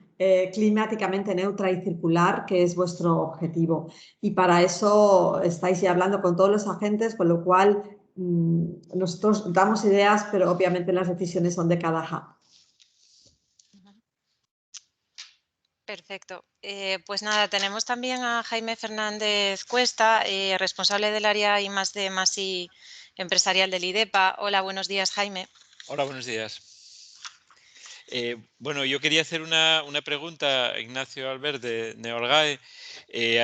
climáticamente neutra y circular, que es vuestro objetivo. Y para eso estáis ya hablando con todos los agentes, con lo cual nosotros damos ideas, pero obviamente las decisiones son de cada hub. Perfecto. Pues nada, tenemos también a Jaime Fernández Cuesta, responsable del área I+D+I empresarial del IDEPA. Hola, buenos días, Jaime. Hola, buenos días. Bueno, yo quería hacer una pregunta a Ignacio Albert de Neolgae.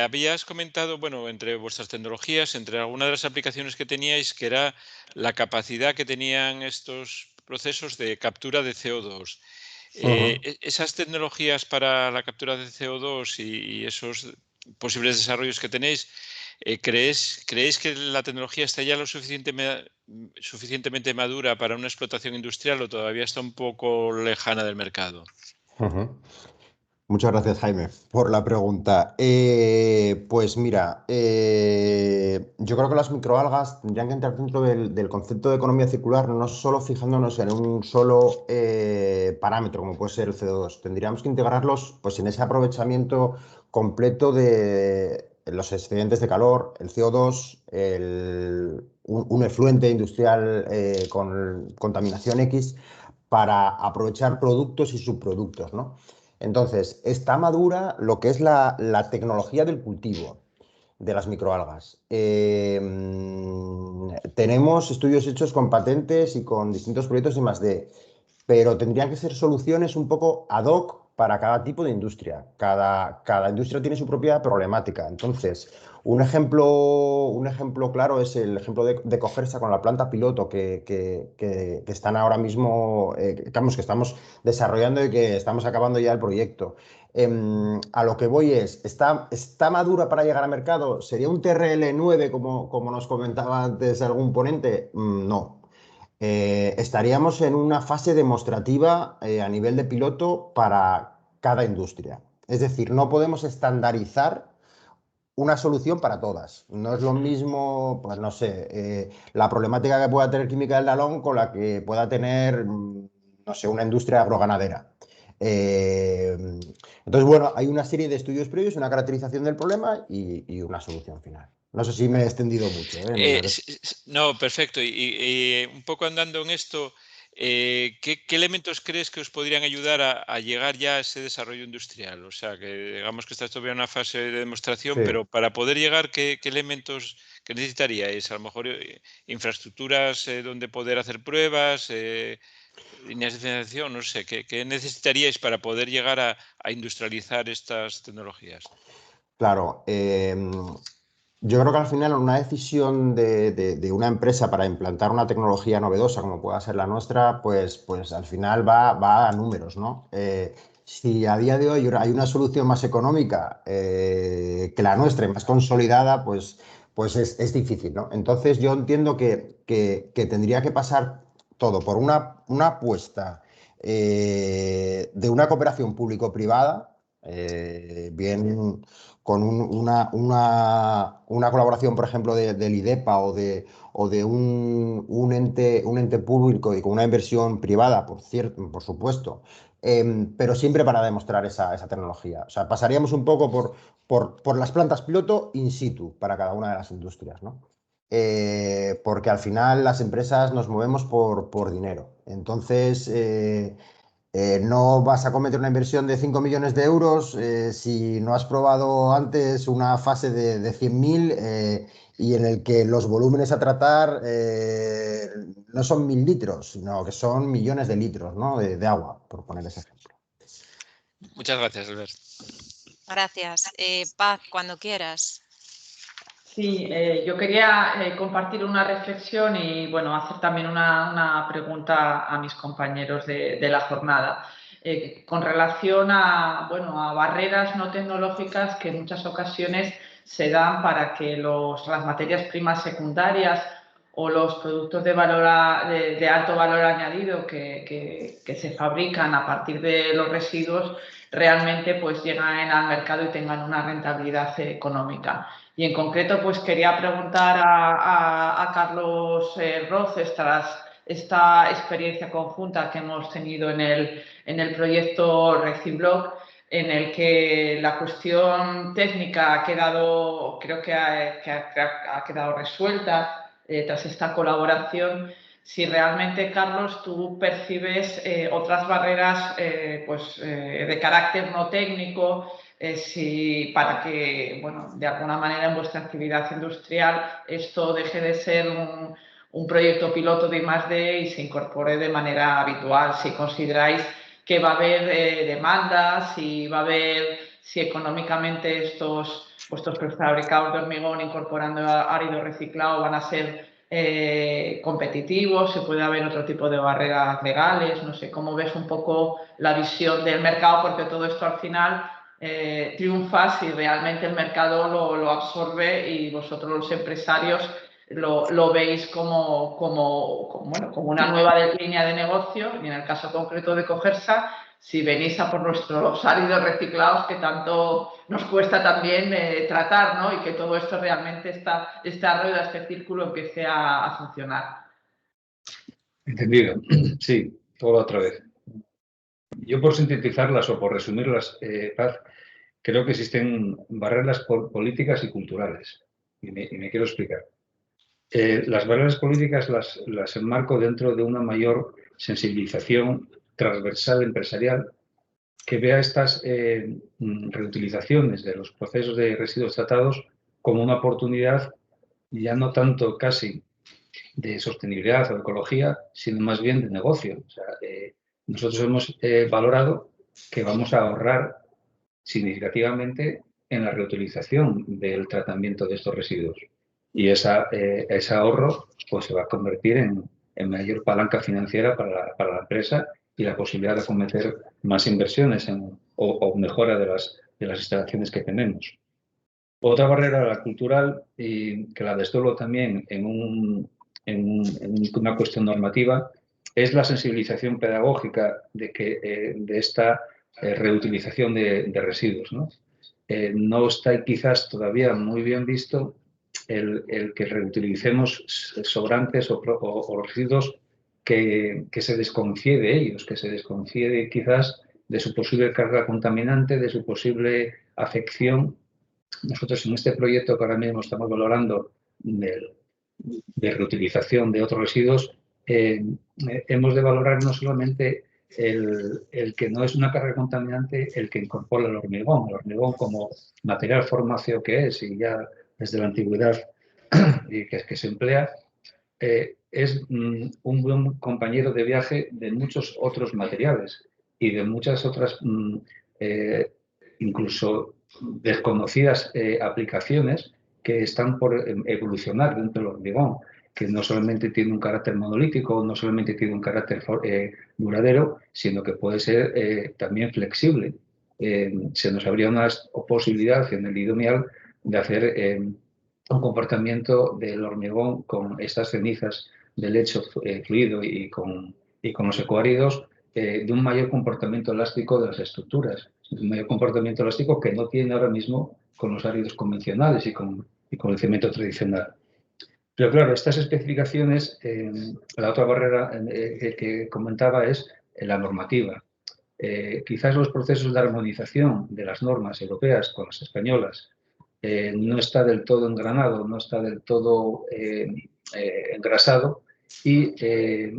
Habías comentado, bueno, entre vuestras tecnologías, entre algunas de las aplicaciones que teníais, que era la capacidad que tenían estos procesos de captura de CO2. Esas tecnologías para la captura de CO2 y esos posibles desarrollos que tenéis, ¿creéis que la tecnología está ya lo suficientemente madura para una explotación industrial o todavía está un poco lejana del mercado? Muchas gracias, Jaime, por la pregunta. Pues mira, yo creo que las microalgas tendrían que entrar dentro del concepto de economía circular, no solo fijándonos en un solo parámetro, como puede ser el CO2. Tendríamos que integrarlos pues, en ese aprovechamiento completo de los excedentes de calor, el CO2, un efluente industrial con contaminación X, para aprovechar productos y subproductos, ¿no? Entonces, está madura lo que es la tecnología del cultivo de las microalgas. Tenemos estudios hechos con patentes y con distintos proyectos de I+D, pero tendrían que ser soluciones un poco ad hoc para cada tipo de industria. Cada industria tiene su propia problemática. Entonces, un ejemplo claro es el ejemplo de Cogersa con la planta piloto que están ahora mismo, que estamos desarrollando y que estamos acabando ya el proyecto. A lo que voy es, ¿está madura para llegar al mercado? ¿Sería un TRL9 como nos comentaba antes algún ponente? No. Estaríamos en una fase demostrativa a nivel de piloto para cada industria. Es decir, no podemos estandarizar una solución para todas. No es lo mismo, pues no sé, la problemática que pueda tener Química del Dalón con la que pueda tener, no sé, una industria agroganadera. Entonces, bueno, hay una serie de estudios previos, una caracterización del problema y una solución final. No sé si me he extendido mucho. No, perfecto. Y un poco andando en esto, ¿qué elementos crees que os podrían ayudar a llegar ya a ese desarrollo industrial? O sea, que digamos que está todavía en una fase de demostración, Sí. pero para poder llegar, ¿qué elementos que necesitaríais? A lo mejor infraestructuras donde poder hacer pruebas, líneas de financiación, no sé, ¿qué necesitaríais para poder llegar a industrializar estas tecnologías? Claro, yo creo que al final una decisión de una empresa para implantar una tecnología novedosa como pueda ser la nuestra, pues al final va a números, ¿no? Si a día de hoy hay una solución más económica que la nuestra y más consolidada, pues es difícil, ¿no? Entonces yo entiendo que tendría que pasar todo por una apuesta de una cooperación público-privada, bien con una colaboración, por ejemplo, del IDEPA o de un ente público y con una inversión privada, por supuesto, pero siempre para demostrar esa tecnología. O sea, pasaríamos un poco por las plantas piloto in situ para cada una de las industrias, ¿no? Porque al final las empresas nos movemos por dinero. Entonces, no vas a cometer una inversión de 5 millones de euros si no has probado antes una fase de 100.000 y en el que los volúmenes a tratar no son 1.000 litros, sino que son millones de litros, ¿no? de agua, por poner ese ejemplo. Muchas gracias, Albert. Gracias. Paz, cuando quieras. Sí, yo quería compartir una reflexión y bueno, hacer también una pregunta a mis compañeros de la jornada. Con relación a barreras no tecnológicas que en muchas ocasiones se dan para que las materias primas secundarias o los productos de alto valor añadido que se fabrican a partir de los residuos realmente pues lleguen al mercado y tengan una rentabilidad económica. Y en concreto, pues quería preguntar a Carlos Roces, tras esta experiencia conjunta que hemos tenido en el proyecto Recibloc, en el que la cuestión técnica ha quedado, creo que ha quedado resuelta tras esta colaboración. Si realmente, Carlos, tú percibes otras barreras de carácter no técnico, para que, de alguna manera en vuestra actividad industrial esto deje de ser un proyecto piloto de I+D y se incorpore de manera habitual. Si consideráis que va a haber demandas, si económicamente vuestros prefabricados de hormigón incorporando árido reciclado van a ser competitivos, si puede haber otro tipo de barreras legales, no sé, cómo ves un poco la visión del mercado, porque todo esto al final triunfa si realmente el mercado lo absorbe y vosotros los empresarios lo veis como una nueva línea de negocio, y en el caso concreto de Cogersa, si venís a por nuestros áridos reciclados que tanto nos cuesta también tratar, ¿no? Y que todo esto realmente, esta rueda, este círculo empiece a funcionar. Entendido. Sí, todo otra vez. Yo, por sintetizarlas o por resumirlas, Paz, creo que existen barreras políticas y culturales. Y me quiero explicar. Las barreras políticas las enmarco dentro de una mayor sensibilización transversal empresarial que vea estas reutilizaciones de los procesos de residuos tratados como una oportunidad ya no tanto casi de sostenibilidad o ecología, sino más bien de negocio. O sea, nosotros hemos valorado que vamos a ahorrar significativamente en la reutilización del tratamiento de estos residuos. Y ese ahorro pues, se va a convertir en mayor palanca financiera para la empresa y la posibilidad de acometer más inversiones o mejora de las instalaciones que tenemos. Otra barrera, la cultural, y que la desdoblo también en una cuestión normativa, es la sensibilización pedagógica de esta reutilización de residuos, ¿no? No está quizás todavía muy bien visto el que reutilicemos sobrantes o residuos que se desconfíe de ellos, que se desconfíe quizás de su posible carga contaminante, de su posible afección. Nosotros en este proyecto que ahora mismo estamos valorando de reutilización de otros residuos, hemos de valorar no solamente el que no es una carga contaminante el que incorpora el hormigón como material formáceo que es y ya desde la antigüedad y que se emplea, es un buen compañero de viaje de muchos otros materiales y de muchas otras incluso desconocidas aplicaciones que están por evolucionar dentro del hormigón, que no solamente tiene un carácter monolítico, no solamente tiene un carácter duradero, sino que puede ser también flexible. Se nos abría una posibilidad en el IDOMIAL de hacer un comportamiento del hormigón con estas cenizas de lecho fluido y con los ecoáridos de un mayor comportamiento elástico de las estructuras, un mayor comportamiento elástico que no tiene ahora mismo con los áridos convencionales y con el cemento tradicional. Pero claro, estas especificaciones, la otra barrera que comentaba es la normativa. Quizás los procesos de armonización de las normas europeas con las españolas no está del todo engranado, no está del todo engrasado y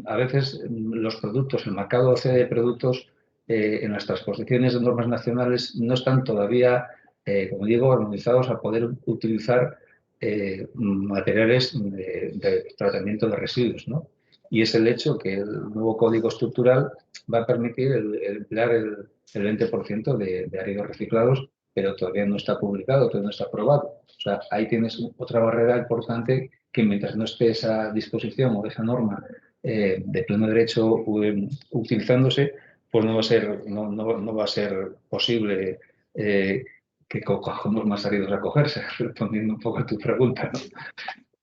a veces los productos, el marcado OC de productos en las transposiciones de normas nacionales no están todavía, como digo, armonizados a poder utilizar materiales de tratamiento de residuos, ¿no? Y es el hecho que el nuevo código estructural va a permitir emplear el 20% de áridos reciclados, pero todavía no está publicado, todavía no está aprobado. O sea, ahí tienes otra barrera importante que mientras no esté esa disposición o esa norma de pleno derecho utilizándose, pues no va a ser posible que cojamos más áridos a cogerse, respondiendo un poco a tu pregunta, ¿no?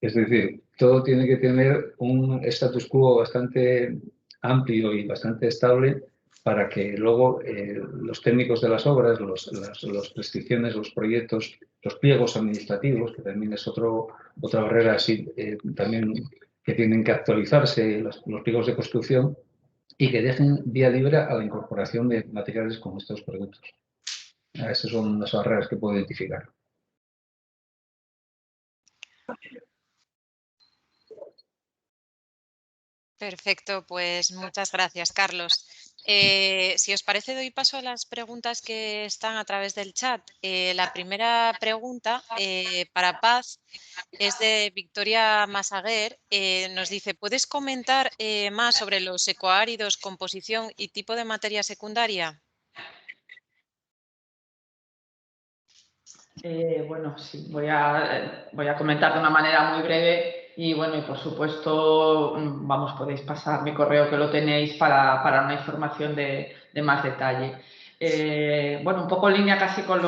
Es decir, todo tiene que tener un status quo bastante amplio y bastante estable para que luego los técnicos de las obras, las prescripciones, los proyectos, los pliegos administrativos, que también es otra barrera así, también que tienen que actualizarse, los pliegos de construcción, y que dejen vía libre a la incorporación de materiales como estos productos. Esas son las barreras que puedo identificar. Perfecto, pues muchas gracias, Carlos. Si os parece, doy paso a las preguntas que están a través del chat. La primera pregunta para Paz es de Victoria Masaguer. Nos dice, ¿puedes comentar más sobre los ecoáridos, composición y tipo de materia secundaria? Bueno, sí, voy a comentar de una manera muy breve y bueno, y por supuesto, vamos, podéis pasar mi correo que lo tenéis para una información de más detalle. Bueno, un poco en línea casi con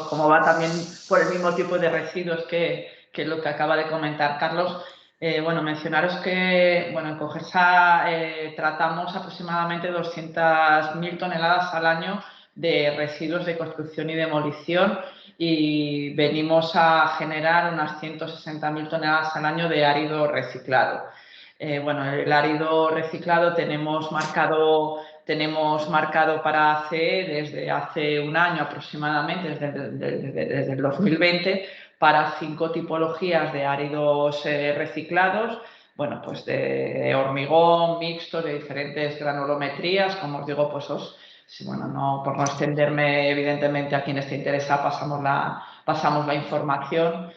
como va también por el mismo tipo de residuos que lo que acaba de comentar Carlos. Bueno, mencionaros que bueno, en Cogesa tratamos aproximadamente 200.000 toneladas al año de residuos de construcción y demolición y venimos a generar unas 160.000 toneladas al año de árido reciclado. Bueno, el árido reciclado tenemos marcado para CE desde hace un año aproximadamente, desde el 2020, para 5 tipologías de áridos reciclados, bueno, pues de hormigón, mixtos, de diferentes granulometrías, como os digo, pues bueno, por no extenderme, evidentemente, a quienes te interesa, pasamos la información.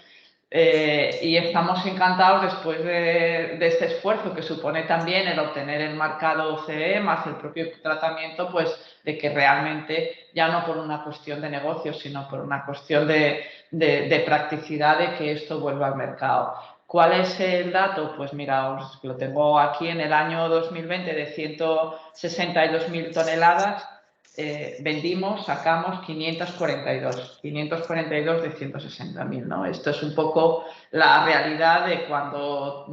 Y estamos encantados después de este esfuerzo que supone también el obtener el marcado CE más el propio tratamiento, pues de que realmente ya no por una cuestión de negocio, sino por una cuestión de practicidad de que esto vuelva al mercado. ¿Cuál es el dato? Pues mira, os lo tengo aquí en el año 2020 de 162.000 toneladas. Sacamos 542 de 160.000, ¿no? Esto es un poco la realidad de cuando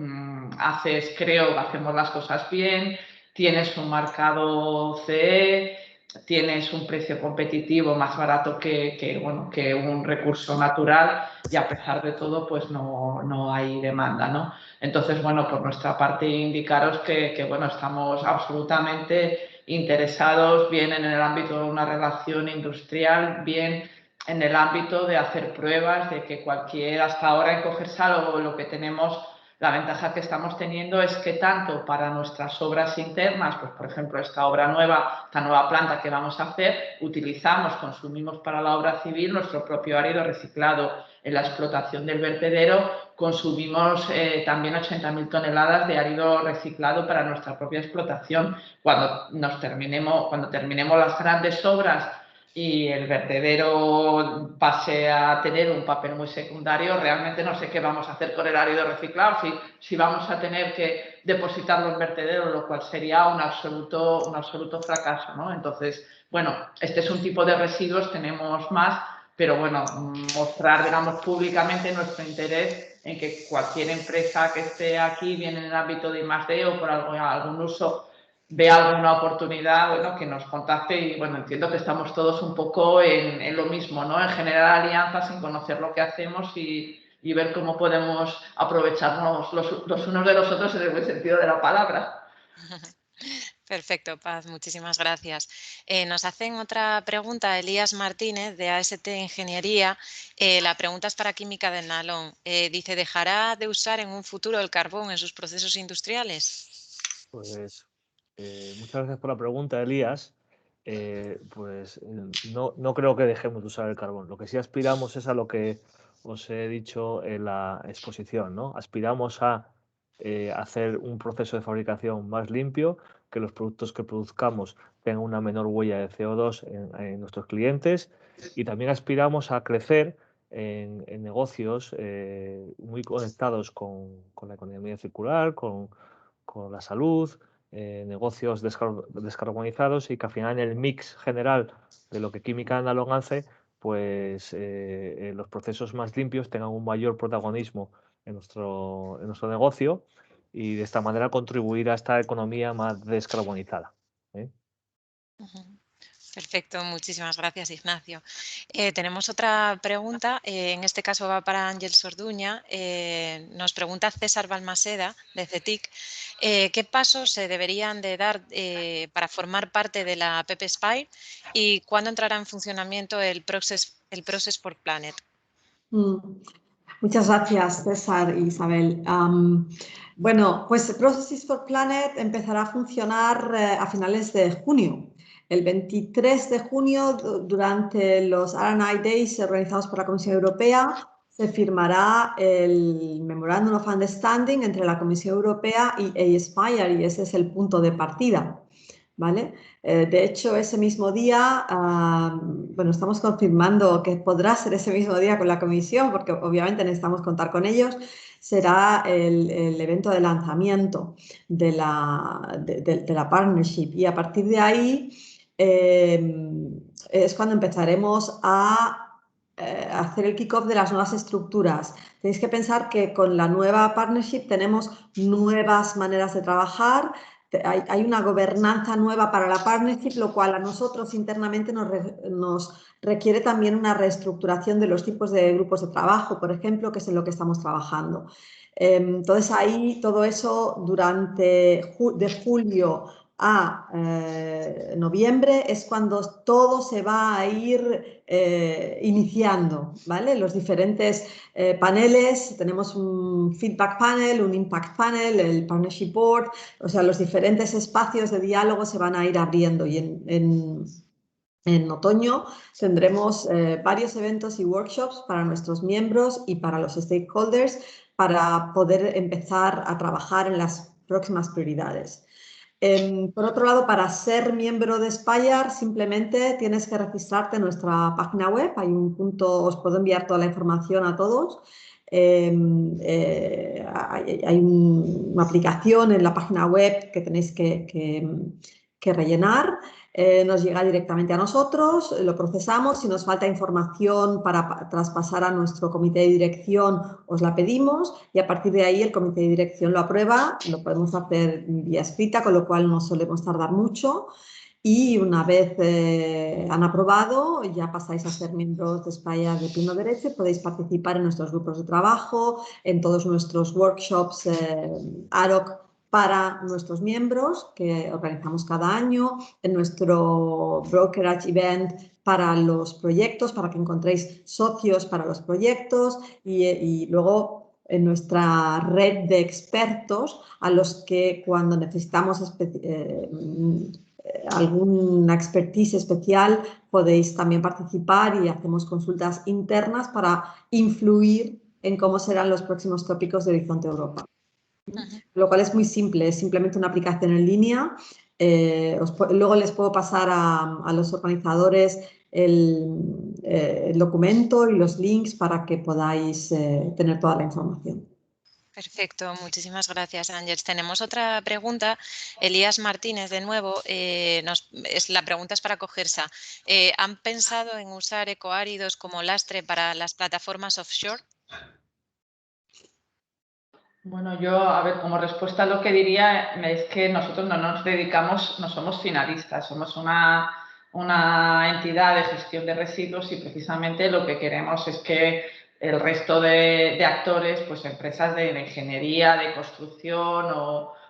hacemos las cosas bien, tienes un marcado CE, tienes un precio competitivo más barato que un recurso natural y a pesar de todo pues no hay demanda, ¿no? Entonces, bueno, por nuestra parte indicaros que bueno, estamos absolutamente interesados bien en el ámbito de una relación industrial, bien en el ámbito de hacer pruebas, de que hasta ahora en Cogersal lo que tenemos, la ventaja que estamos teniendo es que tanto para nuestras obras internas, pues por ejemplo esta nueva planta que vamos a hacer, consumimos para la obra civil nuestro propio árido reciclado. En la explotación del vertedero consumimos también 80.000 toneladas de árido reciclado para nuestra propia explotación. Cuando terminemos las grandes obras y el vertedero pase a tener un papel muy secundario, realmente no sé qué vamos a hacer con el árido reciclado, si vamos a tener que depositarlo en vertedero, lo cual sería un absoluto fracaso, ¿no? Entonces, bueno, este es un tipo de residuos, tenemos más, pero bueno, mostrar, digamos, públicamente nuestro interés en que cualquier empresa que esté aquí, bien en el ámbito de I+D o por algún uso, vea alguna oportunidad, bueno, que nos contacte y, bueno, entiendo que estamos todos un poco en lo mismo, ¿no? En generar alianzas, en conocer lo que hacemos y ver cómo podemos aprovecharnos los unos de los otros en el buen sentido de la palabra. Perfecto, Paz, muchísimas gracias. Nos hacen otra pregunta, Elías Martínez, de AST Ingeniería. La pregunta es para química del nalón. Dice, ¿dejará de usar en un futuro el carbón en sus procesos industriales? Pues muchas gracias por la pregunta, Elías. No creo que dejemos de usar el carbón. Lo que sí aspiramos es a lo que os he dicho en la exposición, ¿no? Aspiramos a hacer un proceso de fabricación más limpio, que los productos que produzcamos tengan una menor huella de CO2 en nuestros clientes y también aspiramos a crecer en negocios muy conectados con la economía circular, con la salud, negocios descarbonizados y que al final en el mix general de lo que Química Nalón hace, pues los procesos más limpios tengan un mayor protagonismo en nuestro negocio y de esta manera contribuir a esta economía más descarbonizada. Perfecto, muchísimas gracias, Ignacio. Tenemos otra pregunta, en este caso va para Ángel Sorduña. Nos pregunta César Balmaseda, de CETIC, ¿qué pasos se deberían de dar para formar parte de la PP Spire y cuándo entrará en funcionamiento el Process for Planet? Muchas gracias, César y Isabel. Bueno, pues Process for Planet empezará a funcionar a finales de junio. El 23 de junio, durante los R&I Days organizados por la Comisión Europea, se firmará el Memorandum of Understanding entre la Comisión Europea y Aspire, y ese es el punto de partida, ¿vale? De hecho, ese mismo día, bueno, estamos confirmando que podrá ser ese mismo día con la Comisión, porque obviamente necesitamos contar con ellos, será el evento de lanzamiento de la partnership, y a partir de ahí es cuando empezaremos a hacer el kick-off de las nuevas estructuras. Tenéis que pensar que con la nueva partnership tenemos nuevas maneras de trabajar, hay una gobernanza nueva para la partnership, lo cual a nosotros internamente nos requiere también una reestructuración de los tipos de grupos de trabajo, por ejemplo, que es en lo que estamos trabajando. Entonces ahí todo eso de julio a noviembre es cuando todo se va a ir iniciando, ¿vale? Los diferentes paneles, tenemos un feedback panel, un impact panel, el partnership board, o sea, los diferentes espacios de diálogo se van a ir abriendo y En otoño tendremos varios eventos y workshops para nuestros miembros y para los stakeholders para poder empezar a trabajar en las próximas prioridades. Por otro lado, para ser miembro de Spire simplemente tienes que registrarte en nuestra página web. Hay un punto, os puedo enviar toda la información a todos. Hay una aplicación en la página web que tenéis que rellenar. Nos llega directamente a nosotros, lo procesamos. Si nos falta información para traspasar a nuestro comité de dirección, os la pedimos y a partir de ahí el comité de dirección lo aprueba. Lo podemos hacer vía escrita, con lo cual no solemos tardar mucho. Y una vez han aprobado, ya pasáis a ser miembros de Spire de pleno derecho. Podéis participar en nuestros grupos de trabajo, en todos nuestros workshops ad hoc para nuestros miembros que organizamos cada año, en nuestro brokerage event para los proyectos, para que encontréis socios para los proyectos y luego en nuestra red de expertos a los que cuando necesitamos alguna expertise especial podéis también participar y hacemos consultas internas para influir en cómo serán los próximos tópicos de Horizonte Europa. Lo cual es muy simple, es simplemente una aplicación en línea. Luego les puedo pasar a los organizadores el documento y los links para que podáis tener toda la información. Perfecto, muchísimas gracias, Ángeles. Tenemos otra pregunta. Elías Martínez, de nuevo, la pregunta es para Cogersa. ¿Han pensado en usar ecoáridos como lastre para las plataformas offshore? Bueno, yo, a ver, como respuesta lo que diría es que nosotros no nos dedicamos, no somos finalistas, somos una entidad de gestión de residuos y precisamente lo que queremos es que el resto de actores, pues empresas de ingeniería, de construcción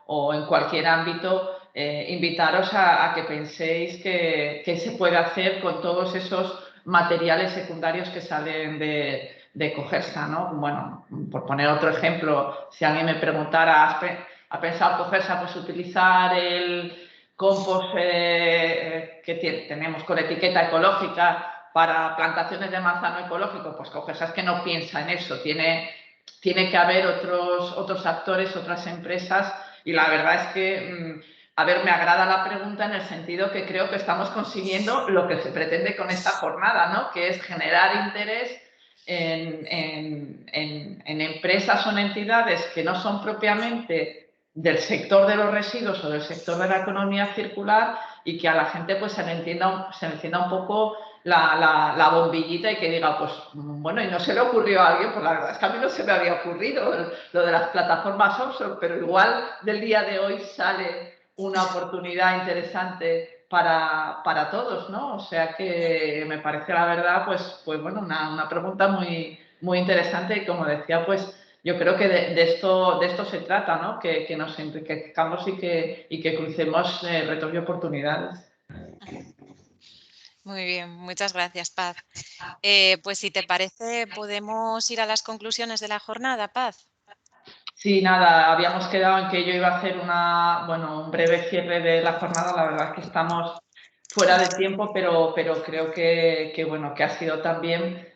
o en cualquier ámbito, invitaros a que penséis qué se puede hacer con todos esos materiales secundarios que salen de Cogersa, ¿no? Bueno, por poner otro ejemplo, si alguien me preguntara, ¿ha pensado Cogersa pues utilizar el compost que tenemos con etiqueta ecológica para plantaciones de manzano ecológico? Pues Cogersa es que no piensa en eso, tiene que haber otros actores, otras empresas y la verdad es que, a ver, me agrada la pregunta en el sentido que creo que estamos consiguiendo lo que se pretende con esta jornada, ¿no? Que es generar interés en empresas o en entidades que no son propiamente del sector de los residuos o del sector de la economía circular y que a la gente pues se le encienda un poco la bombillita y que diga, pues bueno, y no se le ocurrió a alguien, pues la verdad es que a mí no se me había ocurrido lo de las plataformas offshore, pero igual del día de hoy sale una oportunidad interesante para todos, ¿no? O sea que me parece la verdad, pues bueno, una pregunta muy, muy interesante y como decía, pues yo creo que de esto se trata, ¿no? Que nos enriquezcamos y que crucemos retos y oportunidades. Muy bien, muchas gracias, Paz. Pues si te parece, podemos ir a las conclusiones de la jornada, Paz. Sí, nada, habíamos quedado en que yo iba a hacer un breve cierre de la jornada. La verdad es que estamos fuera de tiempo, pero creo que ha sido también,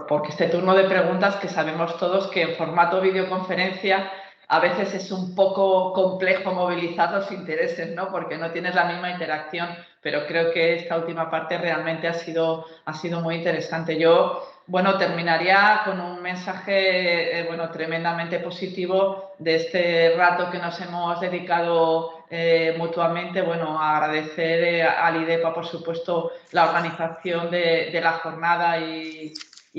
porque este turno de preguntas que sabemos todos que en formato videoconferencia a veces es un poco complejo movilizar los intereses, ¿no? Porque no tienes la misma interacción, pero creo que esta última parte realmente ha sido muy interesante. Yo, terminaría con un mensaje, tremendamente positivo de este rato que nos hemos dedicado mutuamente. Agradecer al IDEPA, por supuesto, la organización de la jornada y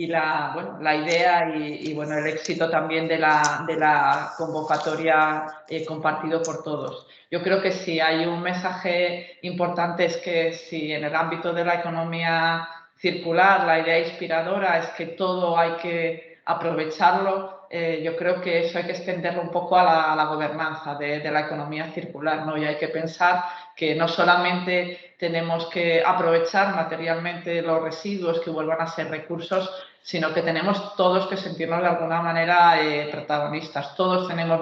la idea y el éxito también de la convocatoria compartido por todos. Yo creo que sí, hay un mensaje importante, es que si en el ámbito de la economía circular la idea inspiradora es que todo hay que aprovecharlo, yo creo que eso hay que extenderlo un poco a la gobernanza de la economía circular, ¿no? Y hay que pensar que no solamente tenemos que aprovechar materialmente los residuos que vuelvan a ser recursos, sino que tenemos todos que sentirnos de alguna manera protagonistas. Todos tenemos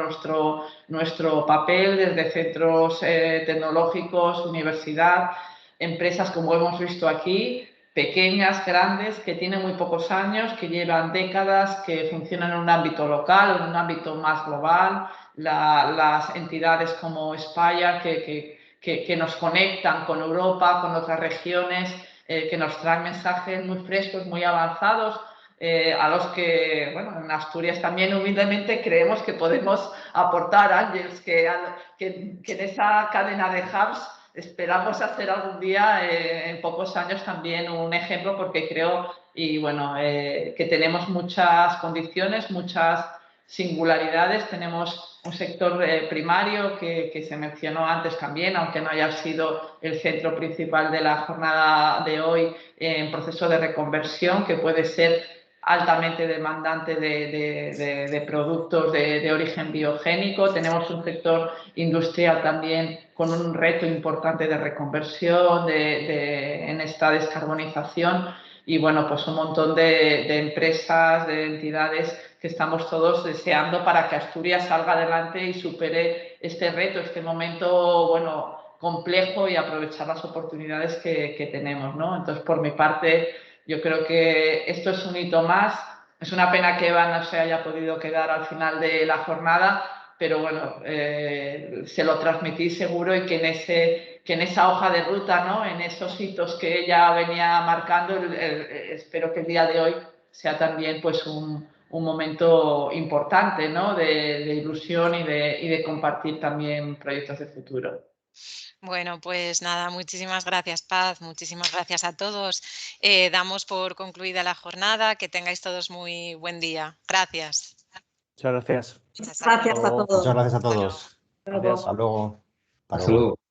nuestro papel desde centros tecnológicos, universidad, empresas, como hemos visto aquí, pequeñas, grandes, que tienen muy pocos años, que llevan décadas, que funcionan en un ámbito local, en un ámbito más global, las entidades como Spire que nos conectan con Europa, con otras regiones, que nos traen mensajes muy frescos, muy avanzados, a los que, bueno, en Asturias también humildemente creemos que podemos aportar, Ángels, que en esa cadena de hubs esperamos hacer algún día, en pocos años, también un ejemplo, porque creo y bueno, que tenemos muchas condiciones, muchas singularidades. Tenemos un sector primario que se mencionó antes también, aunque no haya sido el centro principal de la jornada de hoy, en proceso de reconversión, que puede ser altamente demandante de productos de origen biogénico. Tenemos un sector industrial también con un reto importante de reconversión en esta descarbonización y bueno, pues un montón de empresas, de entidades que estamos todos deseando para que Asturias salga adelante y supere este reto, este momento, bueno, complejo y aprovechar las oportunidades que tenemos, ¿no? Entonces, por mi parte, yo creo que esto es un hito más. Es una pena que Eva no se haya podido quedar al final de la jornada, pero bueno, se lo transmití seguro y que en esa hoja de ruta, ¿no? En esos hitos que ella venía marcando, espero que el día de hoy sea también pues un momento importante, ¿no? de ilusión y de compartir también proyectos de futuro. Bueno, pues nada, muchísimas gracias, Paz, muchísimas gracias a todos. Damos por concluida la jornada, que tengáis todos muy buen día. Gracias. Muchas gracias. Gracias a todos. Muchas gracias a todos. Gracias. Hasta luego. Hasta luego.